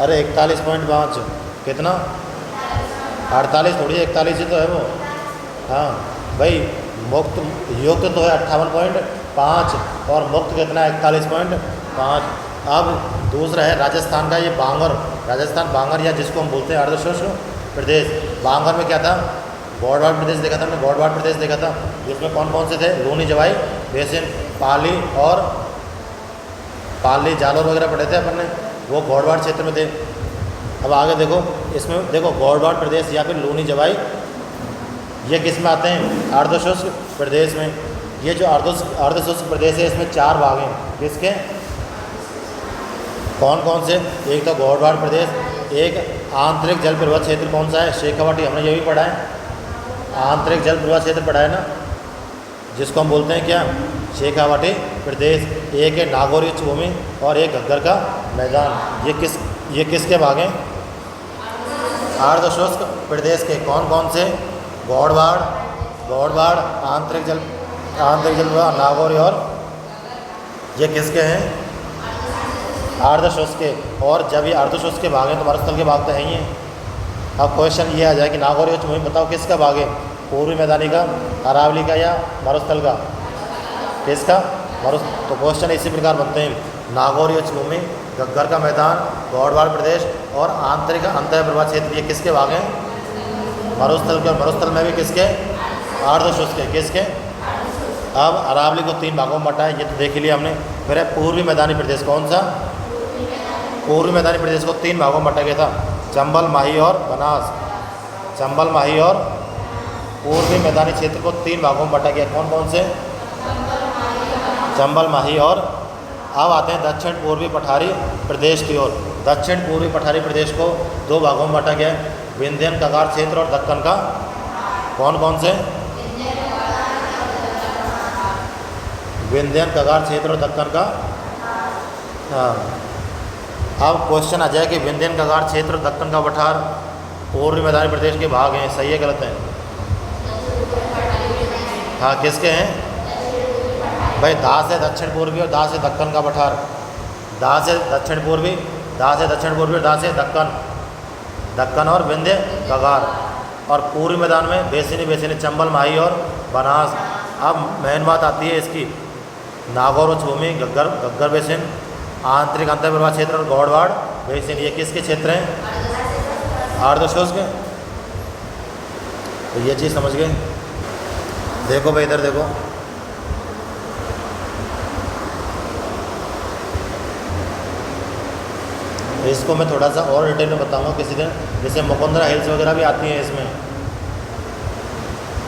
अरे 41.5। कितना? 48 थोड़ी, 41 ही तो है वो। हाँ भाई, मुक्त युक्त तो है 58.5 और मुक्त कितना है? 41.5। अब दूसरा है राजस्थान का ये बांगर। राजस्थान बांगर, या जिसको हम बोलते हैं अर्धशुष्क प्रदेश। बांगर में क्या था? गौड़वाड़ प्रदेश देखा था हमने। गौड़वाड़ प्रदेश देखा था, जिसमें कौन कौन से थे? लूनी, जवाई, बेसिन, पाली और पाली, जालोर वगैरह पढ़े थे अपन ने। वो गौड़वाड़ क्षेत्र में थे। अब आगे देखो, इसमें देखो गौड़वाड़ प्रदेश या फिर लूनी, जवाई, ये किस में आते हैं? अर्धशुष्क प्रदेश में। ये जो अर्धशुष्क प्रदेश है, इसमें 4 भाग हैं। किसके? कौन कौन से? एक तो गौड़वाड़ प्रदेश। एक आंतरिक जल प्रवाह क्षेत्र कौन सा है? शेखावाटी। हमने ये भी पढ़ा है, आंतरिक जल प्रवाह क्षेत्र पढ़ा है ना, जिसको हम बोलते हैं क्या? शेखावाटी प्रदेश। एक है नागौरी उच्च भूमि और एक घग्गर का मैदान। ये किसके भाग हैं? अर्धशुष्क प्रदेश के। कौन कौन से? गौड़वाड़, आंतरिक जल प्रवाह, नागौरी, और ये किसके हैं? अर्धशुष्क के। और जब ये अर्धशुष्क के भाग हैं तो मरुस्थल के भाग तो है ही हैं। अब क्वेश्चन ये आ जाए कि नागौर उच्च भूमि बताओ किसका भाग है, पूर्वी मैदानी का, अरावली का या मरुस्थल का, किसका तो क्वेश्चन इसी प्रकार बनते हैं, नागौर उच्च भूमि, घग्गर का मैदान, गौड़वाड़ प्रदेश और आंतरिक अंतः प्रवाह क्षेत्र, ये किसके भाग हैं, मरुस्थल के। और मरुस्थल में भी किसके, अर्धशुष्क के, किसके। अब अरावली को 3 भागों में बांटा है, ये तो देख लिया हमने। फिर है पूर्वी मैदानी प्रदेश, कौन सा, पूर्वी मैदानी प्रदेश को 3 भागों में बांटा गया था, चंबल, माही और बनास। चंबल, माही और पूर्वी मैदानी क्षेत्र को 3 भागों में बांटा गया, कौन कौन से, चंबल, माही और। अब आते हैं दक्षिण पूर्वी पठारी प्रदेश की ओर। दक्षिण पूर्वी पठारी प्रदेश को 2 भागों में बांटा गया है, विंध्यन कगार क्षेत्र और दक्कन का, कौन कौन से, विंध्यन कगार क्षेत्र और दक्कन का। हाँ, अब क्वेश्चन आ जाए कि विंध्यन कगार क्षेत्र और दक्कन का पठार पूर्वी मैदानी प्रदेश के भाग हैं, सही है गलत है, हाँ किसके हैं भाई, दास है दक्षिण पूर्वी और दास है दक्कन का पठार, दास है दक्षिण पूर्वी, दास है दक्षिण पूर्वी और दास है दक्कन, दक्कन और विंध्य कगार। और पूर्वी मैदान में बेसिनी, बेसिनी चंबल, माही और बनास। अब मेन बात आती है इसकी, नागौर उच्च भूमि, घग्गर, घग्गर बेसिन, आंतरिक अंतः प्रवाह क्षेत्र और गौड़वाड़ बेसिन, ये किसके क्षेत्र हैं, अर्धशुष्क। तो ये चीज़ समझ गए। देखो भाई इधर देखो, इसको मैं थोड़ा सा और डिटेल में बताऊंगा किसी दिन, जैसे मुकुंदरा हिल्स वगैरह भी आती हैं इसमें।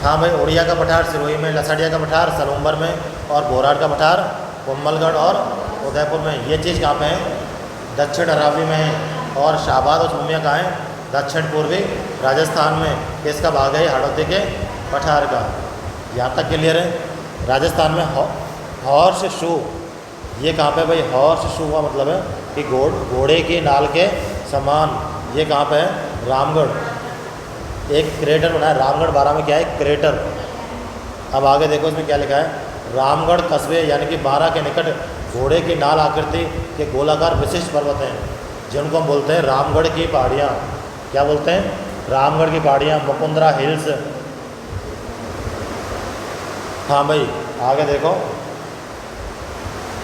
हाँ भाई, उड़िया का पठार सिरोही में, लसड़िया का पठार सलूम्बर में और बोराट का पठार कुम्भलगढ़ और उदयपुर में। ये चीज़ कहाँ पे है, दक्षिण अरावली में है। और शाहबाद और झूमिया कहाँ है, दक्षिण पूर्वी राजस्थान में। किसका भाग है, हाड़ौती के पठार का। यहाँ तक क्लियर है। राजस्थान में हॉर्स शू, ये कहाँ पे भाई, हॉर्स शू का मतलब है कि घोड़े की नाल के समान। ये कहाँ पे है, रामगढ़। एक क्रेटर बना है रामगढ़ बारा में, क्या है, क्रेटर। अब आगे देखो इसमें क्या लिखा है, रामगढ़ कस्बे यानी कि बारा के निकट घोड़े की नाल आकृति के गोलाकार विशिष्ट पर्वत हैं, जिनको हम बोलते हैं रामगढ़ की पहाड़ियाँ। क्या बोलते हैं, रामगढ़ की पहाड़ियाँ, मुकुंदरा हिल्स। हाँ भाई आगे देखो,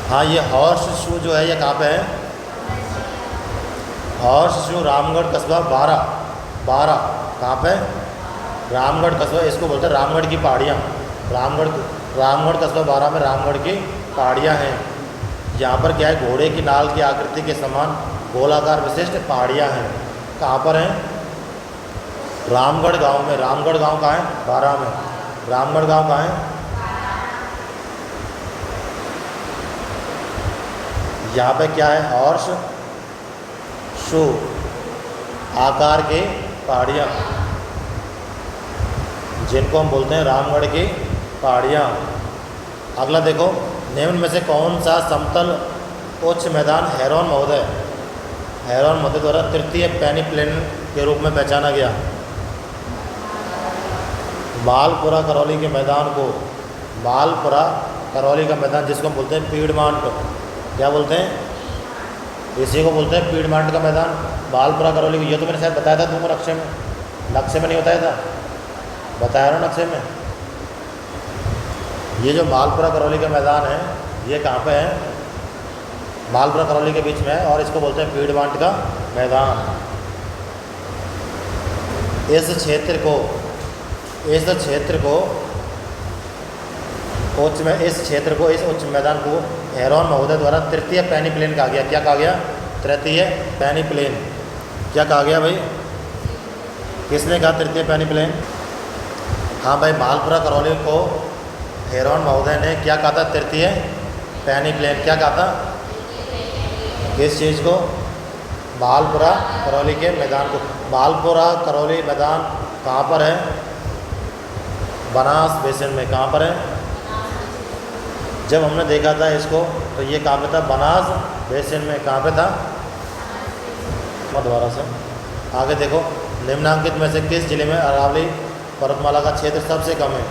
हाँ ये हॉर्स शू जो है ये कहाँ पे है, हॉर्स शू रामगढ़ कस्बा बारा, बारा कहाँ पे, रामगढ़ कस्बा, इसको बोलते हैं रामगढ़ की पहाड़ियाँ। रामगढ़ कस्बा बारा में रामगढ़ की पहाड़ियाँ हैं। यहाँ पर क्या है, घोड़े की नाल की आकृति के समान गोलाकार विशिष्ट पहाड़ियाँ हैं। कहाँ पर हैं, रामगढ़ गांव में। रामगढ़ गांव कहाँ है, बारा में। रामगढ़ गांव कहाँ है, यहाँ पे क्या है, हॉर्स शू आकार के पहाड़ियाँ, जिनको हम बोलते हैं रामगढ़ की पहाड़ियाँ। अगला देखो, निम्न में से कौन सा समतल उच्च मैदान हेरोन महोदय, हेरोन महोदय द्वारा तृतीय पेनीप्लेन के रूप में पहचाना गया। मालपुरा करौली के मैदान को, मालपुरा करौली का मैदान जिसको हम बोलते हैं पीडमांट, क्या बोलते हैं, इसी को बोलते हैं पीडमांट का मैदान। मालपुरा करौली को, ये तो मैंने शायद बताया था तुमको नक्शे में, नक्शे में नहीं बताया था, बताया ना नक्शे में। ये जो मालपुरा करौली का मैदान है ये कहाँ पे है, मालपुरा करौली के बीच में है और इसको बोलते हैं पीडमांट का मैदान। इस क्षेत्र को इस उच्च मैदान को हेरोन महोदय द्वारा तृतीय पेनीप्लेन कहा गया। क्या कहा गया, तृतीय पेनीप्लेन। क्या कहा गया भाई, किसने कहा तृतीय पेनीप्लेन, हाँ भाई मालपुरा करौली को हेरोन महोदय ने क्या कहा था, तृतीय पेनीप्लेन। क्या कहा था, किस चीज़ को, मालपुरा करौली के मैदान को। मालपुरा करौली मैदान कहाँ पर है, बनास बेसिन में। कहाँ पर है, जब हमने देखा था इसको तो ये कहाँ पे था, बनास बेसिन में। कहाँ पे था, दोबारा से आगे देखो, निम्नांकित में से किस जिले में अरावली पर्वतमाला का क्षेत्र सबसे कम है।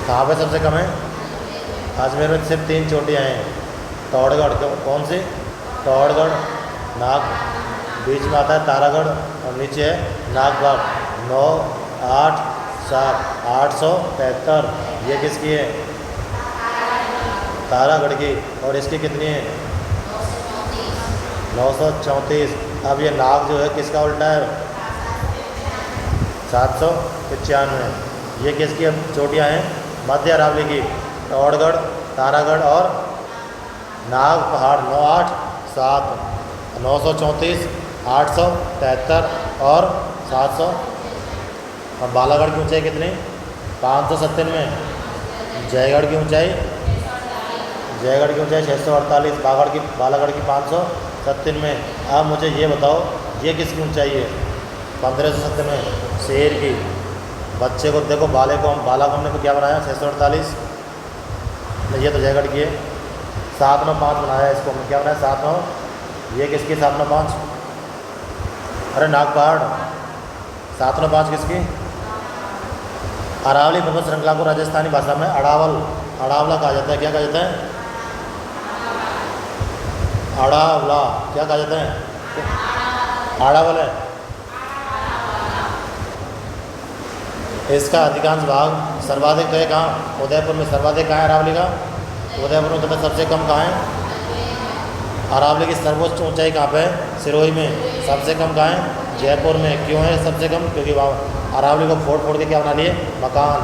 कहाँ पे सबसे कम है, अजमेर में सिर्फ 3 चोटियाँ हैं। टौड़गढ़, कौन सी, टौड़गढ़, बीच में आता है तारागढ़ और नीचे है नागबाग। 9, 8, 7, 873। ये किसकी है? तारागढ़ की। और इसकी कितनी है? 934। अब ये नाग जो है किसका उल्टा है? 795। ये किसकी अब चोटियाँ हैं? मध्य अरावली की। टौड़गढ़, तारागढ़ और नाग पहाड़। 9, 8, 7, 934, 873 और 700। और बालागढ़ की ऊंचाई कितनी? 597। जयगढ़ की ऊंचाई 648। बालागढ़ की 597। अब मुझे ये बताओ ये किसकी ऊंचाई है? 1597। शेर की। बच्चे को देखो, बाला को हमने को क्या बनाया? 648। ये तो जयगढ़ की है। 795 बनाया इसको हमने, क्या बनाया? 795। ये किसकी? 795। अरे नाग पहाड़। 795 किसकी? अरावली पर्वत श्रृंखला को राजस्थानी भाषा में अड़ावला कहा जाता है। क्या कहा जाता है? अड़ावला। क्या कहा जाता है? अड़ावल है। इसका अधिकांश भाग सर्वाधिक तो है कहाँ? उदयपुर में। सर्वाधिक कहाँ है अरावली का? उदयपुर में। तथा सबसे कम कहाँ है? अरावली की सर्वोच्च ऊंचाई कहाँ पे है? सिरोही में। सबसे कम कहाँ है? जयपुर में। क्यों है सबसे कम? क्योंकि वहाँ अरावली को फोड़ के क्या बना लिए? मकान।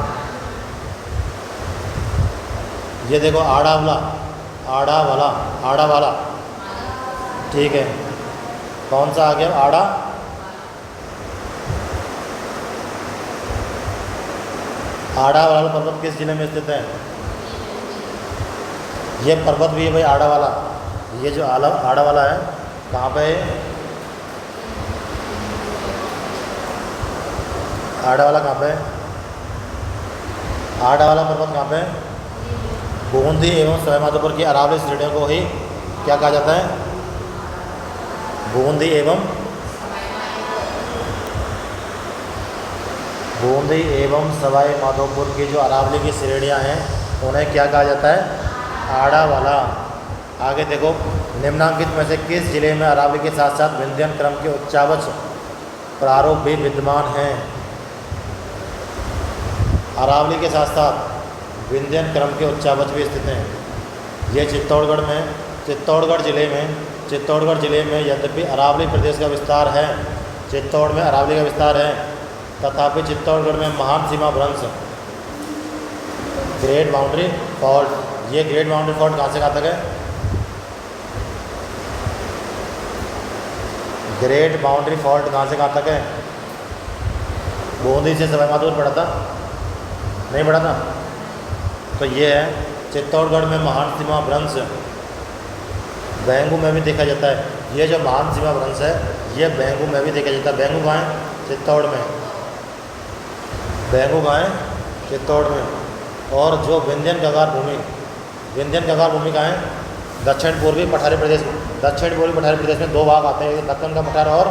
ये देखो आड़ावाला। ठीक है, कौन सा आ गया? आड़ावाला पर्वत किस जिले में स्थित है? ये पर्वत भी है भाई आड़ावाला। ये जो आड़ावाला है कहाँ पे है? आड़ावाला कहाँ पे है? आड़ावाला पर्वत कहाँ पे है? बूंदी एवं सवाईमाधोपुर की अरावली श्रेणियों को ही क्या कहा जाता है? बूंदी एवं सवाईमाधोपुर की जो अरावली की श्रेणियाँ हैं उन्हें क्या कहा जाता है? आड़ावाला। आगे देखो, निम्नांकित में से किस जिले में अरावली के साथ साथ विंध्यन क्रम के उच्चावच प्रारूप भी विद्यमान हैं? अरावली के साथ साथ विंध्यन क्रम के उच्चावच भी स्थित हैं। ये चित्तौड़गढ़ जिले में यद्यपि अरावली प्रदेश का विस्तार है, चित्तौड़ में अरावली का विस्तार है, तथापि चित्तौड़गढ़ में महान सीमा भ्रंश ग्रेट बाउंड्री फॉल्ट। ये ग्रेट बाउंड्री फॉल्ट कहाँ से कहाँ तक है? ग्रेट बाउंड्री फॉल्ट कहाँ से कहाँ तक है? बूंदी से सवाईमाधोपुर पड़ा था? नहीं पड़ा था? तो ये है चित्तौड़गढ़ में महान सीमा भ्रंश बेंगू में भी देखा जाता है। ये जो महान सीमा भ्रंश है ये बेंगू में भी देखा जाता है। बेंगू कहाँ है? चित्तौड़ में। बेंगू कहाँ है? चित्तौड़ में। और जो विंध्यन कगार भूमि कहाँ है? दक्षिण पूर्वी पठारी प्रदेश में दो भाग आते हैं, दक्कन का पठार और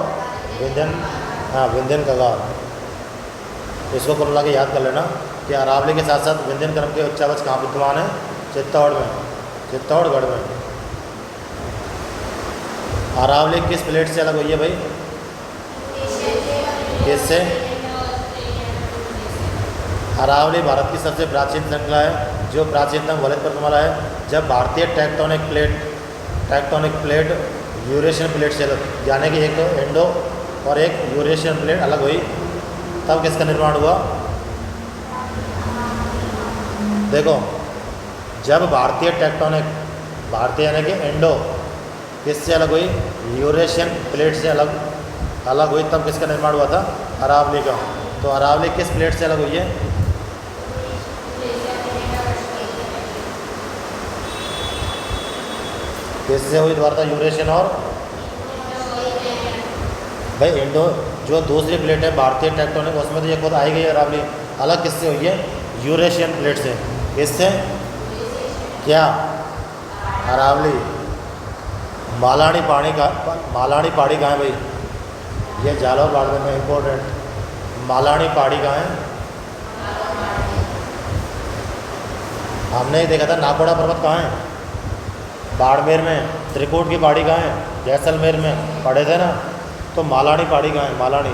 विंध्यन कगार। इसको कुल मिला के याद कर लेना कि अरावली के साथ साथ विंध्यन क्रम के उच्चावच कहाँ विद्यमान है? चित्तौड़गढ़ में। अरावली किस प्लेट से अलग हुई है भाई? किससे? अरावली भारत की सबसे प्राचीन श्रृंखला है जो प्राचीनतम वलय पर्वतमाला है। जब भारतीय टेक्टोनिक प्लेट यूरेशियन प्लेट से अलग, यानी कि एक तो इंडो और एक यूरेशियन प्लेट अलग हुई, तब किसका निर्माण हुआ? देखो, जब भारतीय यानी कि इंडो किससे अलग हुई? यूरेशियन प्लेट से अलग हुई, तब किसका निर्माण हुआ था? अरावली का। तो अरावली किस प्लेट से अलग हुई है? किससे हुई दोबारा? यूरेशियन और भाई इंडो जो दूसरी प्लेट है भारतीय टेक्टोनिक, उसमें तो ये खुद आई गई अरावली। अलग किससे हुई है? यूरेशियन प्लेट से। किससे? क्या? अरावली। मालानी पहाड़ी कहाँ है भाई? ये जालौर बाड़मेर में इम्पोर्टेंट। मालानी पहाड़ी कहाँ है? हमने ही देखा था। नाकोड़ा पर्वत कहाँ है? बाड़मेर में। त्रिकूट की पहाड़ी कहाँ है? जैसलमेर में। पढ़े थे ना? तो मालानी पहाड़ी कहाँ है? मालानी,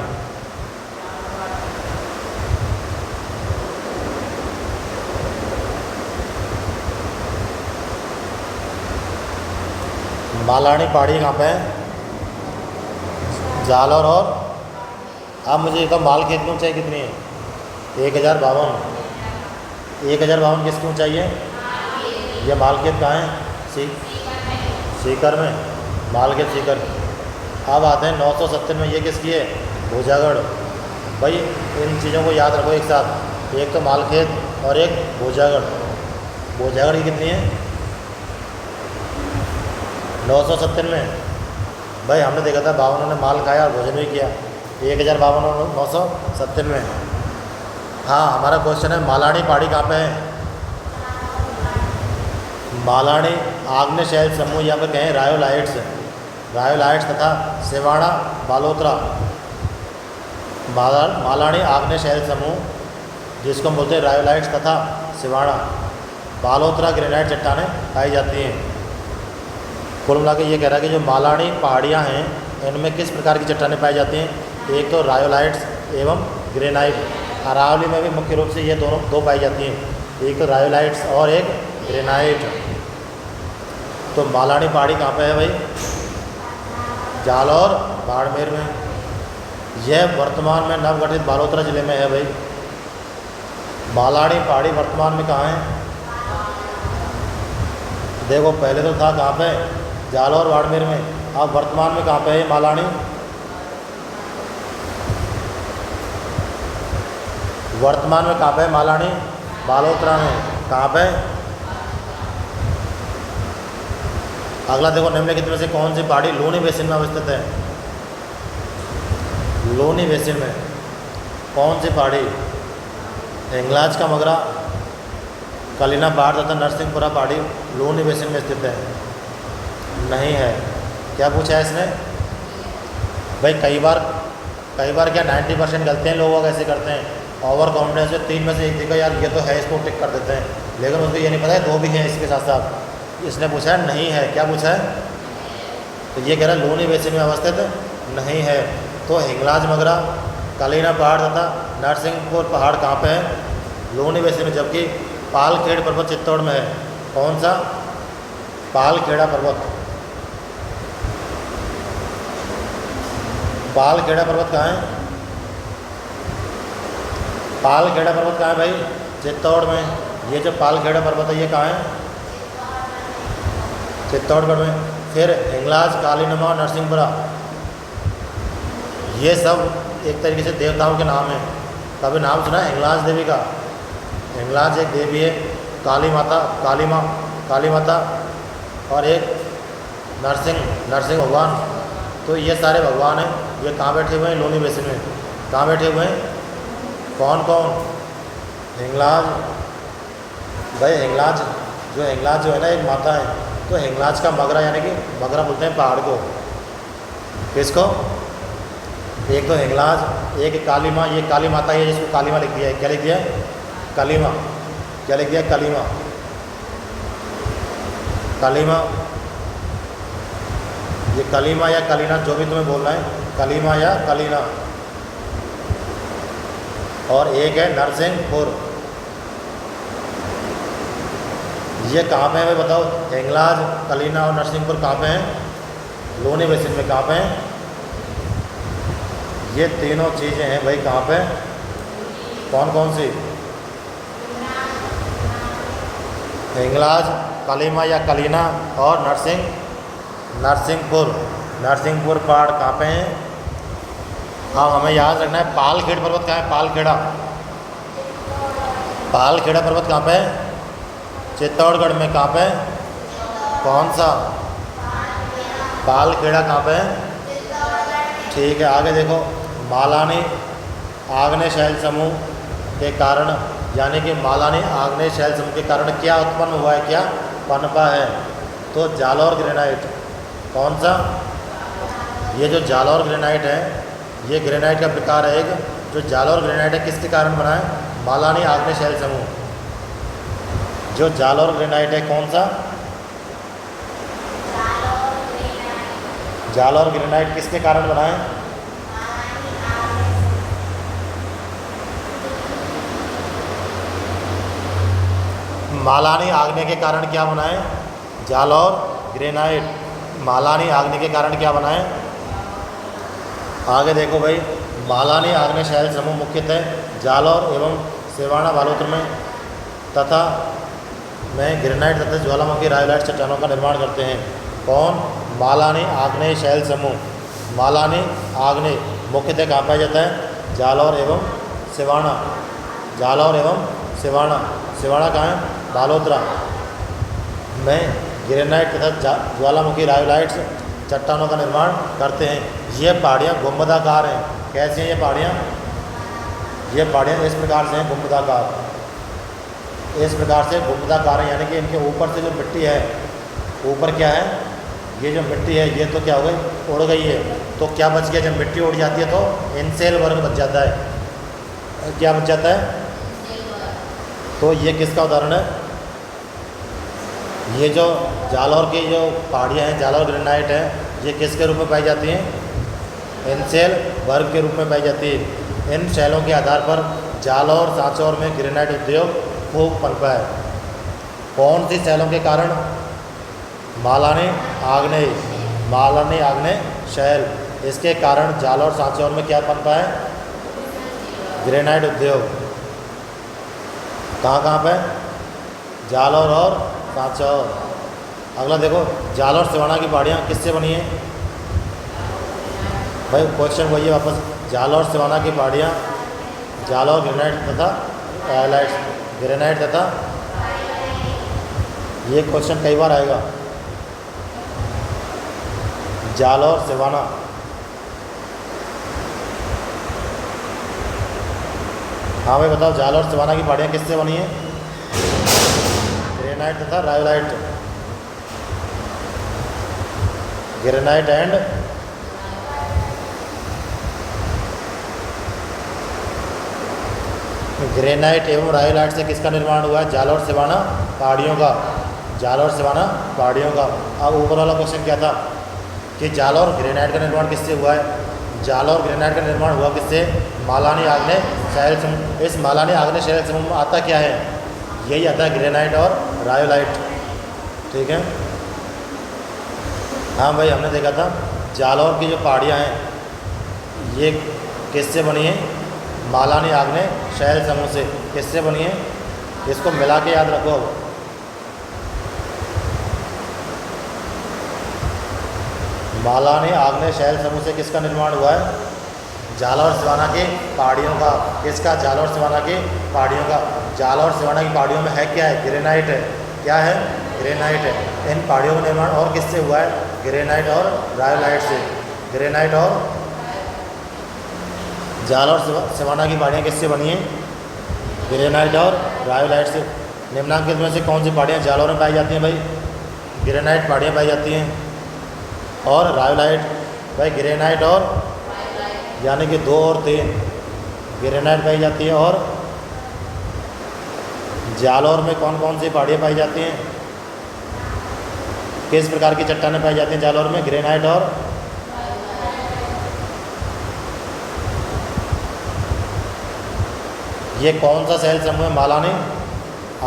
मालानी पहाड़ी कहाँ पे है? जालौर। और अब मुझे तो माल की ऊंचाई कितनी है? 1052। 1052 किसकी ऊंचाई है? ये मालखेत कहाँ है? सीकर में, मालखेत सीकर। अब आते हैं 970 में, ये किसकी है? भोजागढ़। भाई इन चीज़ों को याद रखो एक साथ, एक तो मालखेत और एक भोजागढ़। भोजागढ़ की कितनी है? 970 में। भाई हमने देखा था 52 ने माल खाया और भोजन भी किया। 1052 और 970 में। हाँ, हमारा क्वेश्चन है मालानी पहाड़ी कहाँ पे है? मालानी आग्नेय शैल समूह, यहाँ पे कहें रायोलाइट्स, रायोलाइट्स तथा सिवाड़ा बालोतरा। मालानी आग्नेय शैल समूह जिसको हम बोलते हैं रायोलाइट्स तथा सिवाड़ा बालोतरा ग्रेनाइट चट्टानें पाई जाती हैं। कुल मिला के ये कह रहा है कि जो मालानी पहाड़ियाँ हैं इनमें किस प्रकार की चट्टानें पाई जाती हैं? एक तो रायोलाइट्स एवं ग्रेनाइट। अरावली में भी मुख्य रूप से ये दोनों दो पाई जाती हैं, एक तो रायोलाइट्स और एक ग्रेनाइट। तो मालानी पहाड़ी कहाँ पे है भाई? जालौर बाड़मेर में। यह वर्तमान में नवगठित बालोतरा जिले में है भाई। मालानी पहाड़ी वर्तमान में कहाँ है? देखो पहले तो था कहाँ पे? जालौर बाड़मेर में। अब वर्तमान में कहाँ पे है मालानी? वर्तमान में कहाँ पे है मालानी? बालोतरा में। कहाँ पे? अगला देखो, निम्नलिखित में से कौन सी पहाड़ी लूनी बेसिन में अवस्थित है? लूनी बेसिन में कौन सी पहाड़ी? हिंगलाज का मगरा, कलिना पहाड़ तथा नरसिंहपुरा पहाड़ी लूनी बेसिन में स्थित है? नहीं है। क्या पूछा है इसने? भाई कई बार क्या 90% गलतियाँ लोग ऐसे करते हैं, ओवर कॉन्फिडेंस में 3 में से एक देखा यार ये तो है, इसको टिक कर देते हैं, लेकिन उनको ये नहीं पता है 2 भी हैं इसके साथ साथ। इसने पूछा है नहीं है। क्या पूछा है? तो ये कह रहा है लूनी बेसिन में अवस्थित नहीं है। तो हिंगलाज मगरा, कलीना पहाड़ तथा नरसिंहपुर पहाड़ कहाँ पे है? लूनी बेसिन में। जबकि पालखेड़ पर्वत चित्तौड़ में है। कौन सा? पालखेड़ा पर्वत। पालखेड़ा पर्वत कहाँ है? पालखेड़ा पर्वत कहाँ है भाई? चित्तौड़ में। ये जो पालखेड़ा पर्वत है ये कहाँ है? चित्तौड़गढ़ में। फिर हिंगलाज, कालीनमा, नरसिंहपुरा, ये सब एक तरीके से देवताओं के नाम हैं। कभी नाम सुना है हिंगलाज देवी का? हिंगलाज एक देवी है, काली माता, काली माता, और एक नरसिंह भगवान। तो ये सारे भगवान हैं। ये कहाँ बैठे हुए हैं? लूनी बेसिन में। कहाँ बैठे हुए हैं? कौन कौन? हिंगलाज। भाई हिंगलाज जो है ना एक माता है। तो हिंगलाज का मगरा, यानी कि मगरा बोलते हैं पहाड़ को। किसको? एक तो हिंगलाज, एक काली माँ। ये काली माता है जिसको काली माँ लिख दिया है। क्या लिख दिया है? कलीमा। क्या लिख दिया? कलीमा। कलीमा, ये कलीमा या कलीना जो भी तुम्हें बोलना है, कलीमा या कलीना। और एक है नरसिंहपुर। ये कहाँ पे है भाई बताओ? हिंगलाज, कलीना और नरसिंहपुर कहाँ पे हैं? लूनी बेसिन में। कहाँ पे हैं? ये तीनों चीज़ें हैं भाई कहाँ पे? कौन कौन सी? हिंगलाज, कलीमा या कलीना और नरसिंहपुर पहाड़ कहाँ पे हैं? हाँ, हमें याद रखना है पालखेड़ पर्वत कहाँ है? पालखेड़ा पर्वत कहाँ पे है? चित्तौड़गढ़ में। कहाँ पे? कौन सा? पालखेड़ा कहाँ पे है? ठीक है, आगे देखो। मालानी आग्नेय शैल समूह के कारण, यानी कि मालानी आग्नेय शैल समूह के कारण क्या उत्पन्न हुआ है? क्या पनपा है? तो जालौर ग्रेनाइट। कौन सा? ये जो जालौर ग्रेनाइट है, ये ग्रेनाइट का प्रकार है एक। जो जालौर ग्रेनाइट है किसके कारण बना है? मालानी आग्नेय शैल समूह। जो जालौर ग्रेनाइट है कौन सा? जालौर ग्रेनाइट किसके कारण बना है? मालानी आग्नेय के कारण क्या बनाए? जालौर ग्रेनाइट। मालानी आग्नेय के कारण क्या बनाए? आगे देखो भाई, मालानी आग्नेय शैल समूह मुख्यतः जालौर एवं सिवाना बालोत्र में तथा में ग्रेनाइट तथा ज्वालामुखी रायोलाइट चट्टानों का निर्माण करते हैं। कौन? मालानी आग्नेय शैल समूह। मालानी आग्नेय मुख्यतः कहाँ पाया जाता है? जालौर एवं सिवाना। जालौर एवं सिवाना। सिवाना कहाँ है? बालोतरा में ग्रेनाइट तथा ज्वालामुखी रायोलाइट चट्टानों का निर्माण करते हैं। ये पहाड़ियाँ गुंबदाकार हैं। कैसी हैं ये पहाड़ियाँ? ये पहाड़ियाँ इस प्रकार से हैं, गुंबदाकार। इस प्रकार से गुंबदाकार हैं, यानी कि इनके ऊपर से जो मिट्टी है, ऊपर क्या है? ये जो मिट्टी है ये तो क्या हो गई? उड़ गई है। तो क्या बच गया? जब मिट्टी उड़ जाती है तो इनसेल वर्ग बच जाता है। क्या बच जाता है? तो ये किसका उदाहरण है? ये जो जालौर की जो पहाड़ियाँ हैं, जालौर ग्रेनाइट है, ये किसके रूप में पाई जाती हैं? इनसेल वर्ग के रूप में पाई जाती है। इन शैलों के आधार पर जालौर सांचौर में ग्रेनाइट उद्योग खूब पनपा है। कौन सी शैलों के कारण? मालानी आग्नेय। मालानी आग्नेय शैल, इसके कारण जालौर सांचौर में क्या पनपा है? ग्रेनाइट उद्योग। कहाँ कहाँ पे? जालौर और सांचौर। अगला देखो, जालौर सिवाना की पहाड़ियाँ किससे बनी हैं? भाई क्वेश्चन वही है वापस, जालौर सिवाना की पहाड़ियाँ जालौर ग्रेनाइट तथा रायोलाइट, ग्रेनाइट तथा, ये क्वेश्चन कई बार आएगा। जालौर सिवाना, हाँ भाई बताओ, जालौर सिवाना की पहाड़ियाँ किससे बनी हैं? ग्रेनाइट तथा रायोलाइट। ग्रेनाइट एंड ग्रेनाइट एवं रायोलाइट से किसका निर्माण हुआ है? जालौर सिवाना पहाड़ियों का। जालौर सिवाना पहाड़ियों का। अब ऊपर वाला क्वेश्चन क्या था कि जालौर ग्रेनाइट का निर्माण किससे हुआ है? जालौर ग्रेनाइट का निर्माण हुआ किससे? मालानी आग्नेय शैल समूह। इस मालानी आग्नेय शैल समूह में आता क्या है? यही आता है ग्रेनाइट और रायोलाइट। ठीक है, हाँ भाई हमने देखा था जालौर की जो पहाड़ियाँ हैं ये किससे बनी हैं? मालानी आग्नेय शैल समूह से। किससे बनी है? इसको मिला के याद रखो। मालानी आग्नेय शैल समूह से किसका निर्माण हुआ है? जालौर सिवाना की पहाड़ियों का। किसका? जालौर सिवाना की पहाड़ियों का। जालौर सिवाना की पहाड़ियों में है क्या है? ग्रेनाइट है। क्या है? ग्रेनाइट है। इन पहाड़ियों का निर्माण और किससे हुआ है? ग्रेनाइट और रायोलाइट से। ग्रेनाइट और जालौर सिवाना की पहाड़ियाँ किससे बनी हैं? ग्रेनाइट और रायोलाइट से। निम्नलिखित में से कौन सी पहाड़ियाँ जालौर में पाई जाती हैं? भाई ग्रेनाइट पहाड़ियाँ पाई जाती हैं और रायोलाइट। भाई ग्रेनाइट और यानी कि 2 और 3 ग्रेनाइट पाई जाती है। और जालौर में कौन कौन सी पहाड़ियाँ पाई जाती हैं? किस प्रकार की चट्टानें पाई जाती हैं जालौर में? ग्रेनाइट और ये कौन सा शैल समूह है? मालानी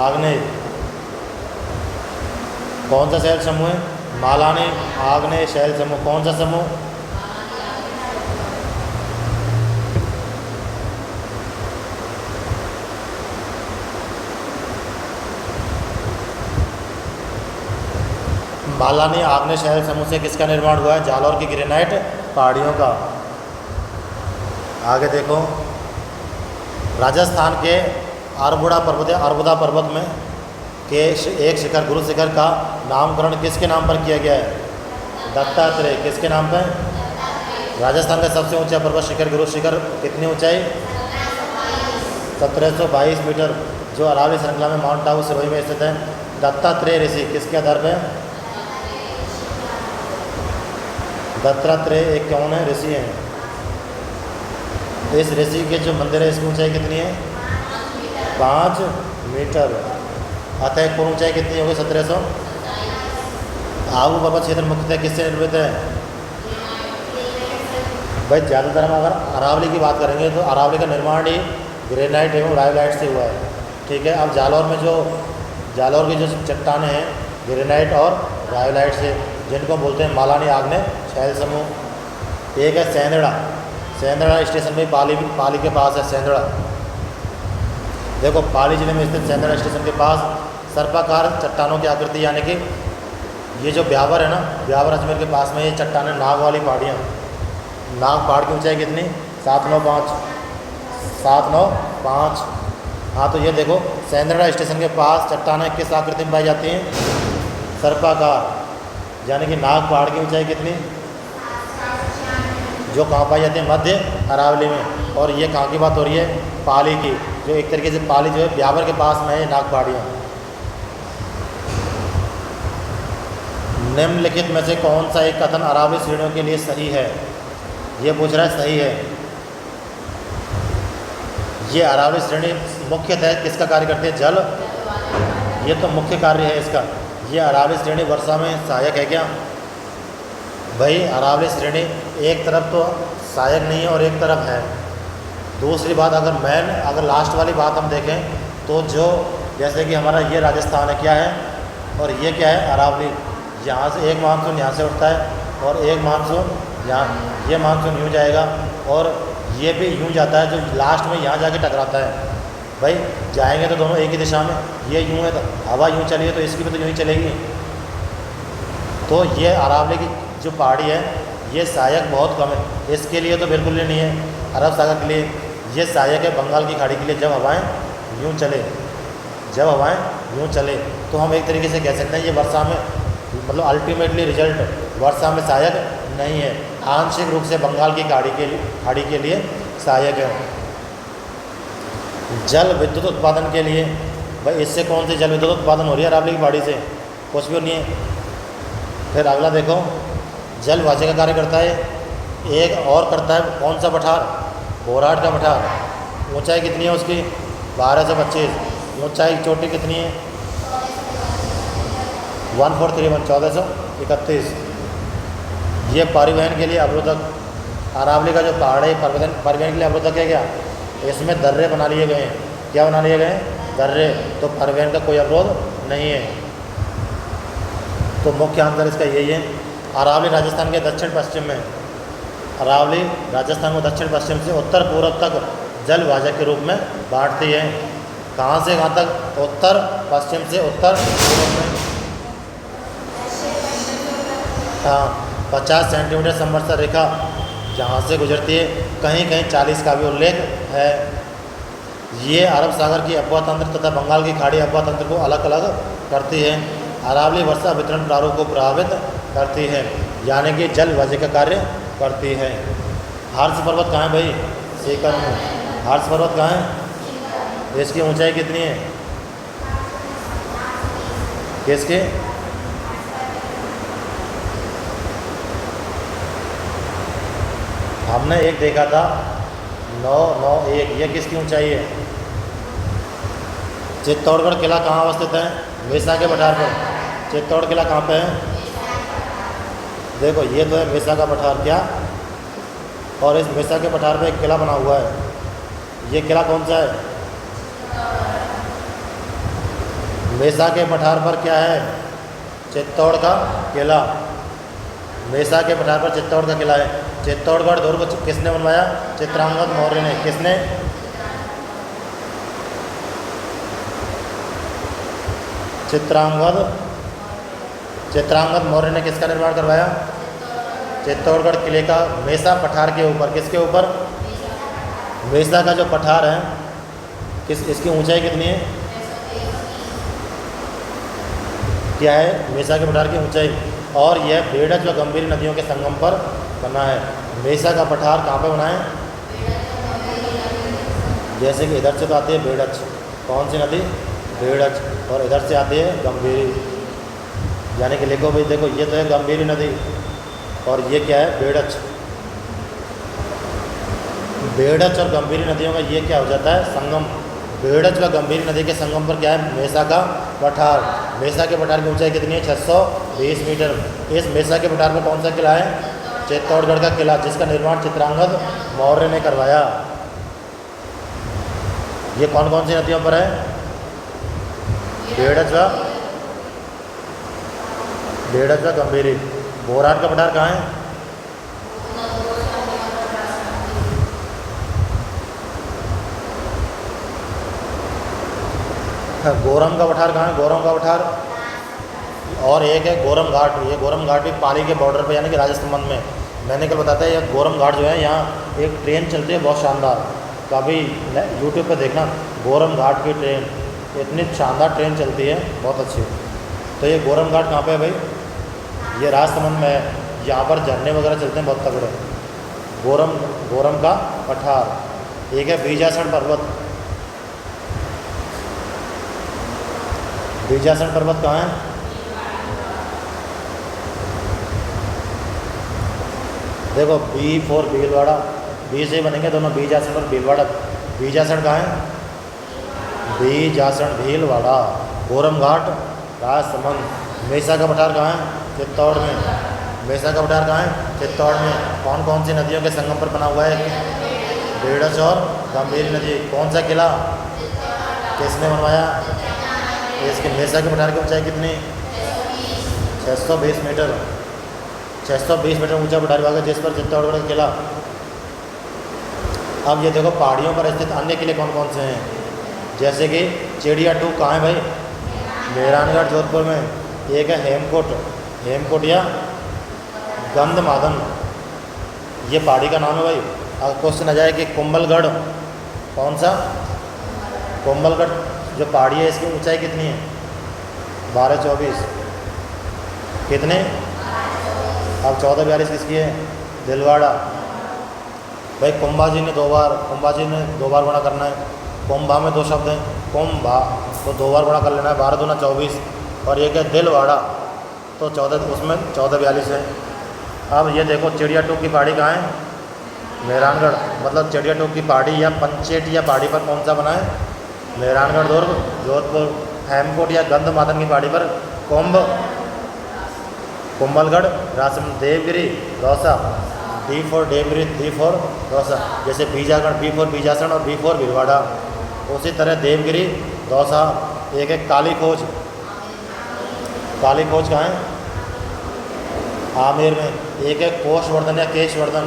आग्नेय। कौन सा शैल समूह है? मालानी आग्नेय शैल समूह। कौन सा समूह? मालानी आग्नेय शैल समूह से किसका निर्माण हुआ है? जालौर की ग्रेनाइट पहाड़ियों का। आगे देखो, राजस्थान के अरबुड़ा पर्वत में के एक शिखर, गुरु शिखर का नामकरण किसके नाम पर किया गया है? दत्तात्रेय। किसके नाम पर? राजस्थान का सबसे ऊंचा पर्वत शिखर गुरु शिखर, कितनी ऊंचाई? 1722 मीटर, जो अरावली श्रृंखला में माउंट आबू सिरोही में स्थित है। दत्तात्रेय ऋषि किसके आधार पर? दत्तात्रेय एक कौन है? ऋषि हैं। इस ऋषि के जो मंदिर है इसकी ऊंचाई कितनी है? 5 मीटर। अतः कुल ऊंचाई कितनी होगी? 1700। आबू पर्वत क्षेत्र मुख्यतः किससे निर्मित है? भाई ज़्यादातर हम अगर अरावली की बात करेंगे तो अरावली का निर्माण ही ग्रेनाइट एवं रायोलाइट से हुआ है। ठीक है, अब जालौर में जो जालौर की जो चट्टानें हैं ग्रेनाइट और रायोलाइट से, जिनको बोलते हैं मालानी आग्नेय शैल समूह। एक है सेंदड़ा, सेंदड़ा स्टेशन में पाली के पास है सेंदड़ा। देखो पाली जिले में स्थित सेंदड़ा स्टेशन के पास सर्पाकार चट्टानों की आकृति, यानी कि ये जो ब्यावर है ना, ब्यावर अजमेर के पास में ये चट्टानें नाग वाली पहाड़ियाँ, नाग पहाड़ की ऊंचाई कितनी 795 795। हाँ तो ये देखो सेंदड़ा स्टेशन के पास चट्टानें किस आकृति में पाई जाती हैं, सर्पाकार, यानी कि नाग पहाड़ की ऊंचाई कितनी, जो कहाँ पाई जाती है मध्य अरावली में। और ये कहाँ की बात हो रही है, पाली की, जो एक तरीके से पाली जो है ब्यावर के पास में है नाग पहाड़ियाँ। निम्नलिखित में से कौन सा एक कथन अरावली श्रेणियों के लिए सही है, ये पूछ रहा है, सही है। ये अरावली श्रेणी मुख्यतः किसका कार्य करती है, जल, ये तो मुख्य कार्य है इसका। ये अरावली श्रेणी वर्षा में सहायक है क्या भाई, अरावली श्रेणी एक तरफ तो सहायक नहीं है और एक तरफ है। दूसरी बात अगर लास्ट वाली बात हम देखें तो जो जैसे कि हमारा ये राजस्थान है क्या है, और ये क्या है अरावली, यहाँ से एक मानसून यहाँ से उठता है और एक मानसून यहाँ, ये मानसून यूँ जाएगा और ये भी यूँ जाता है, जो लास्ट में यहाँ जाके टकराता है। भाई जाएंगे तो दोनों एक ही दिशा में, ये यूँ है तो हवा यूँ चली है तो इसकी भी तो यूँ ही चलेगी। तो ये अरावली की जो पहाड़ी है ये सहायक बहुत कम है, इसके लिए तो बिल्कुल ही नहीं है। अरब सागर के लिए ये सहायक है, बंगाल की खाड़ी के लिए जब हवाएं यूँ चले, जब हवाएं यूँ चले तो हम एक तरीके से कह सकते हैं ये वर्षा में, मतलब अल्टीमेटली रिजल्ट वर्षा में सहायक नहीं है, आंशिक रूप से बंगाल की खाड़ी के लिए सहायक है। जल विद्युत उत्पादन के लिए, भाई इससे कौन सी जल विद्युत उत्पादन हो रही है अरावली की पहाड़ी से, कुछ भी नहीं है। फिर अगला देखो, जल वाजे का कार्य करता है, एक और करता है कौन सा पठार, बोराट का पठार। ऊंचाई कितनी है उसकी 12 से 25, ऊंचाई चोटी कितनी है 1431 1431। ये परिवहन के लिए अवरोधक, अरावली का जो पहाड़ है परिवहन के लिए अवरोधक है क्या, इसमें दर्रे बना लिए गए हैं। क्या बना लिए गए हैं, दर्रे, तो परिवहन का कोई अवरोध नहीं है। तो मुख्य आंसर इसका यही है। अरावली राजस्थान के दक्षिण पश्चिम में, अरावली राजस्थान को दक्षिण पश्चिम से उत्तर पूर्व तक जल विभाजक के रूप में बांटती है। कहाँ से कहाँ तक, उत्तर पश्चिम से उत्तर पूर्व में। हाँ 50 सेंटीमीटर समवर्षा रेखा जहाँ से गुजरती है, कहीं कहीं 40 का भी उल्लेख है। ये अरब सागर की अफवाह तंत्र तथा बंगाल की खाड़ी अफवाह तंत्र को अलग अलग करती है। अरावली वर्षा वितरण प्रारूप को प्रभावित करती है, यानी कि जल विभाजक का कार्य करती है। हर्ष पर्वत कहाँ है भाई, सीकर में। हर्ष पर्वत कहाँ है, इसकी ऊंचाई कितनी है, किसके, हमने एक देखा था 991, ये किसकी ऊंचाई है। चित्तौड़गढ़ किला कहाँ अवस्थित है, मेसा के पठार पर। चित्तौड़ किला कहाँ पे है, देखो ये तो है मेसा का पठार क्या, और इस मेसा के पठार पे एक किला बना हुआ है। ये किला कौन सा है, मेसा के पठार पर क्या है, चित्तौड़ का किला। मेसा के पठार पर चित्तौड़ का किला है। चित्तौड़गढ़ दुर्ग किसने बनवाया, चित्रांगद मौर्य ने। किसने, चित्रांगद मौर्य ने किसका निर्माण करवाया, चित्तौड़गढ़ किले का मेसा पठार के ऊपर। किसके ऊपर, मेसा का जो पठार है, इसकी ऊंचाई कितनी है, क्या है, मेसा के पठार की ऊंचाई। और यह बेड़च व गंभीर नदियों के संगम पर बना है। मेसा का पठार कहाँ पे बना है, जैसे कि इधर से तो आती है बेड़च, कौन सी नदी, बेड़च, और इधर से आती है गंभीरी, यानी कि लिखो भाई, देखो ये तो है गंभीरी नदी और ये क्या है, बेड़च। बेड़च और गंभीरी नदियों का ये क्या हो जाता है, संगम। बेड़च व गंभीरी नदी के संगम पर क्या है, मेसा का पठार। मेसा के पठार की ऊंचाई कितनी है, 620 मीटर। इस मेसा के पठार पर कौन सा किला है, चित्तौड़गढ़ का किला, जिसका निर्माण चित्रांगद मौर्य ने करवाया। ये कौन कौन सी नदियों पर है, बेड़जवा, बेड़जवा गंभीरी। बोरान का पठार कहाँ है? गोरम का पठार कहाँ है? गोरम का पठार। और एक है गोरम घाट। ये गोरम घाट भी पाली के बॉर्डर पे यानी कि राजस्थान में। मैंने कल बताता है, यह गोरम घाट जो है, यहाँ एक ट्रेन चलती है बहुत शानदार। कभी यूट्यूब पे देखना, गोरम घाट की ट्रेन, इतनी शानदार ट्रेन चलती है, बहुत अच्छी। तो ये गोरम घाट कहाँ पे है भाई? ये राजस्थान में है। यहाँ पर झरने वगैरह चलते हैं बहुत तगड़े। गोरम का पठार। एक है बीजासन पर्वत। बीजासन पर्वत कहाँ है? देखो बी फॉर भीलवाड़ा, बी से बनेंगे दोनों, बीजासन और भीलवाड़ा। बीजासन कहाँ है? बीजासन भीलवाड़ा। गोरम घाट राजसमंद। मेसा का पठार कहाँ है? चित्तौड़ में। मेसा का पठार कहाँ है? चित्तौड़ में। कौन कौन सी नदियों के संगम पर बना हुआ है? बेड़ज और गंभीरी नदी। कौन सा किला किसने बनवाया? इसके मेसा के पठार की ऊंचाई कितनी? 620 मीटर। 620 मीटर ऊंचा पठार भाग है, जिस पर चित्तौड़गढ़ का किला। अब ये देखो पहाड़ियों पर स्थित अन्य किले कौन कौन से हैं? जैसे कि चिड़िया टू कहाँ है भाई? मेहरानगढ़ जोधपुर में। एक है हेमकोट या गंधमादन, ये पहाड़ी का नाम है भाई। अगर क्वेश्चन आ जाए कि कुंभलगढ़, कौन सा? कुंभलगढ़ जो पहाड़ी है, इसकी ऊंचाई कितनी है? 1224। कितने? अब 1442 किसकी है? दिलवाड़ा। भाई कुंभाजी ने दो बार गुणा करना है। कुंभा में दो शब्द हैं, कुंभा, तो 2 बार गुणा कर लेना है। 12 दूना 24। और एक है दिलवाड़ा, तो 14, उसमें 1442 है। अब ये देखो चिड़िया टोक की पहाड़ी कहाँ है? मेहरानगढ़। मतलब चिड़िया टोक की पहाड़ी या पंचेट या पहाड़ी पर कौन सा बना है? मेहरानगढ़ दुर्ग जोधपुर। हेमकोट या गंधमादन की पहाड़ी पर Kumbhalgarh Rajsamand. Devgiri Dausa, D for Devgiri, D for Dausa. जैसे बीजागढ़, बी फॉर बीजासन और बी फॉर भीलवाड़ा। उसी तरह देवगिरी दौसा। एक है काली खोज। काली खोज कहाँ है? आमेर में। एक है कोषवर्धन या केशवर्धन।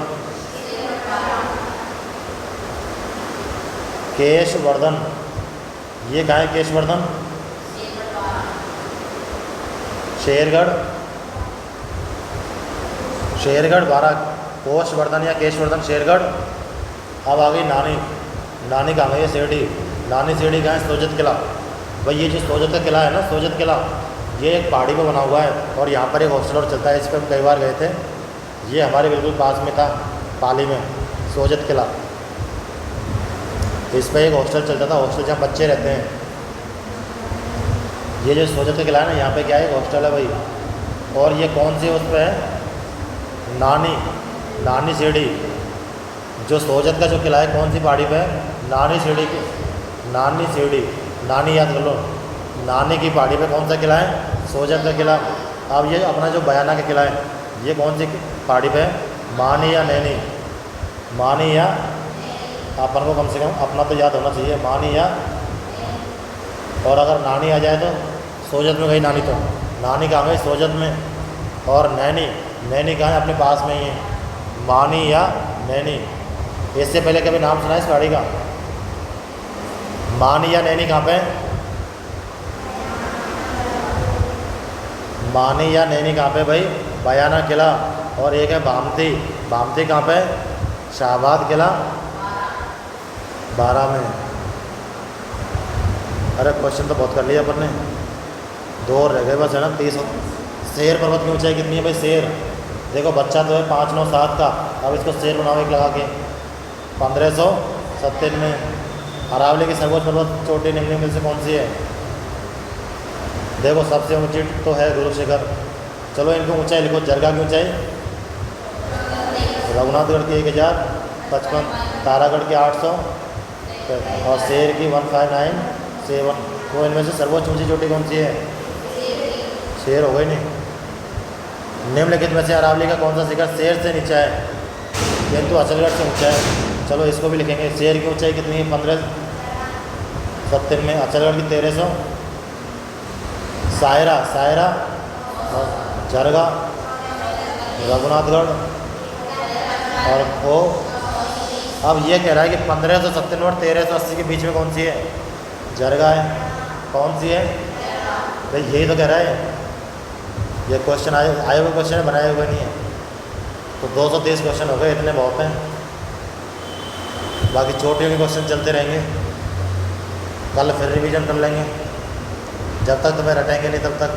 केशवर्धन, ये कहाँ है केशवर्धन? शेरगढ़ 12। कोषवर्धन या केशवर्धन शेरगढ़। अब आ गई नानी कहाँ गई है? शिरडी। नानी शिरडी कहाँ है? सोजत किला। भाई ये जो सोजत का किला है ना, सोजत किला, ये एक पहाड़ी पे बना हुआ है और यहाँ पर एक हॉस्टल और चलता है। इस पर हम कई बार गए थे। ये हमारे बिल्कुल पास में था, पाली में, सोजत किला। इस पर एक हॉस्टल चलता था, हॉस्टल जहाँ बच्चे रहते हैं। ये जो सोजत का किला है ना, यहाँ पे क्या है? एक हॉस्टल है भाई। और ये कौन सी उस पर है? नानी सीढ़ी। जो सोजत का जो किला है, कौन सी पहाड़ी पे है? नानी सीढ़ी। नानी याद कर लो। नानी की पहाड़ी पे कौन सा किला है? सोजत का किला। अब ये अपना जो बयाना का किला है, ये कौन सी पहाड़ी पे है? मानी या नैनी? मानी या, अपन को कम से कम अपना तो याद होना चाहिए, मानी या। और अगर नानी आ जाए तो सोजत में गई नानी, तो नानी कहाँ गई? सोजत में। और नैनी कहाँ है? अपने पास में ही है। मानी या नैनी। इससे पहले कभी नाम सुना है इस पहाड़ी का? मानी या नैनी कहाँ पे है? मानी या नैनी कहाँ पे भाई? बयाना किला। और एक है भामती कहाँ पे? शाहबाद किला 12 में। अरे क्वेश्चन तो बहुत कर लिया अपन ने, 2 और रह गए बस, है ना? 30। शेर पर्वत की ऊंचाई कितनी है भाई? शेर देखो, बच्चा तो है 5, 9, 7 का। अब इसको शेर बनाओ एक लगा के। 1597 में। अरावली की सर्वोच्च पर्वत चोटी निम्नलिखित में से कौन सी है? देखो सबसे ऊंची तो है गुरु शिखर। चलो इनको ऊंचाई लिखो। जरगा की ऊंचाई? रघुनाथगढ़ की 1055, तारागढ़ की 800 और शेर की 1597। तो इनमें से सर्वोच्च ऊंची चोटी कौन सी है? शेर हो गई नहीं। निम्नलिखित में से अरावली का कौन सा शिखर शेर से नीचा है किंतु अचलगढ़ से ऊंचा है? चलो इसको भी लिखेंगे। शेर की ऊंचाई कितनी है? 1570 में। अचलगढ़ की 1300 सायरा सायरा और जरगा, रघुनाथगढ़ और ओ। अब ये कह रहा है कि 1597 और 1380 के बीच में कौन सी है? जरगा है। कौन सी है भाई? यही तो कह रहा है। ये क्वेश्चन आए हुए क्वेश्चन है, बनाए हुए नहीं है। तो 230 क्वेश्चन हो गए, इतने बहुत हैं। बाकी चोटियों के क्वेश्चन चलते रहेंगे, कल फिर रिवीजन कर लेंगे। जब तक तुम्हें रटेंगे नहीं तब तक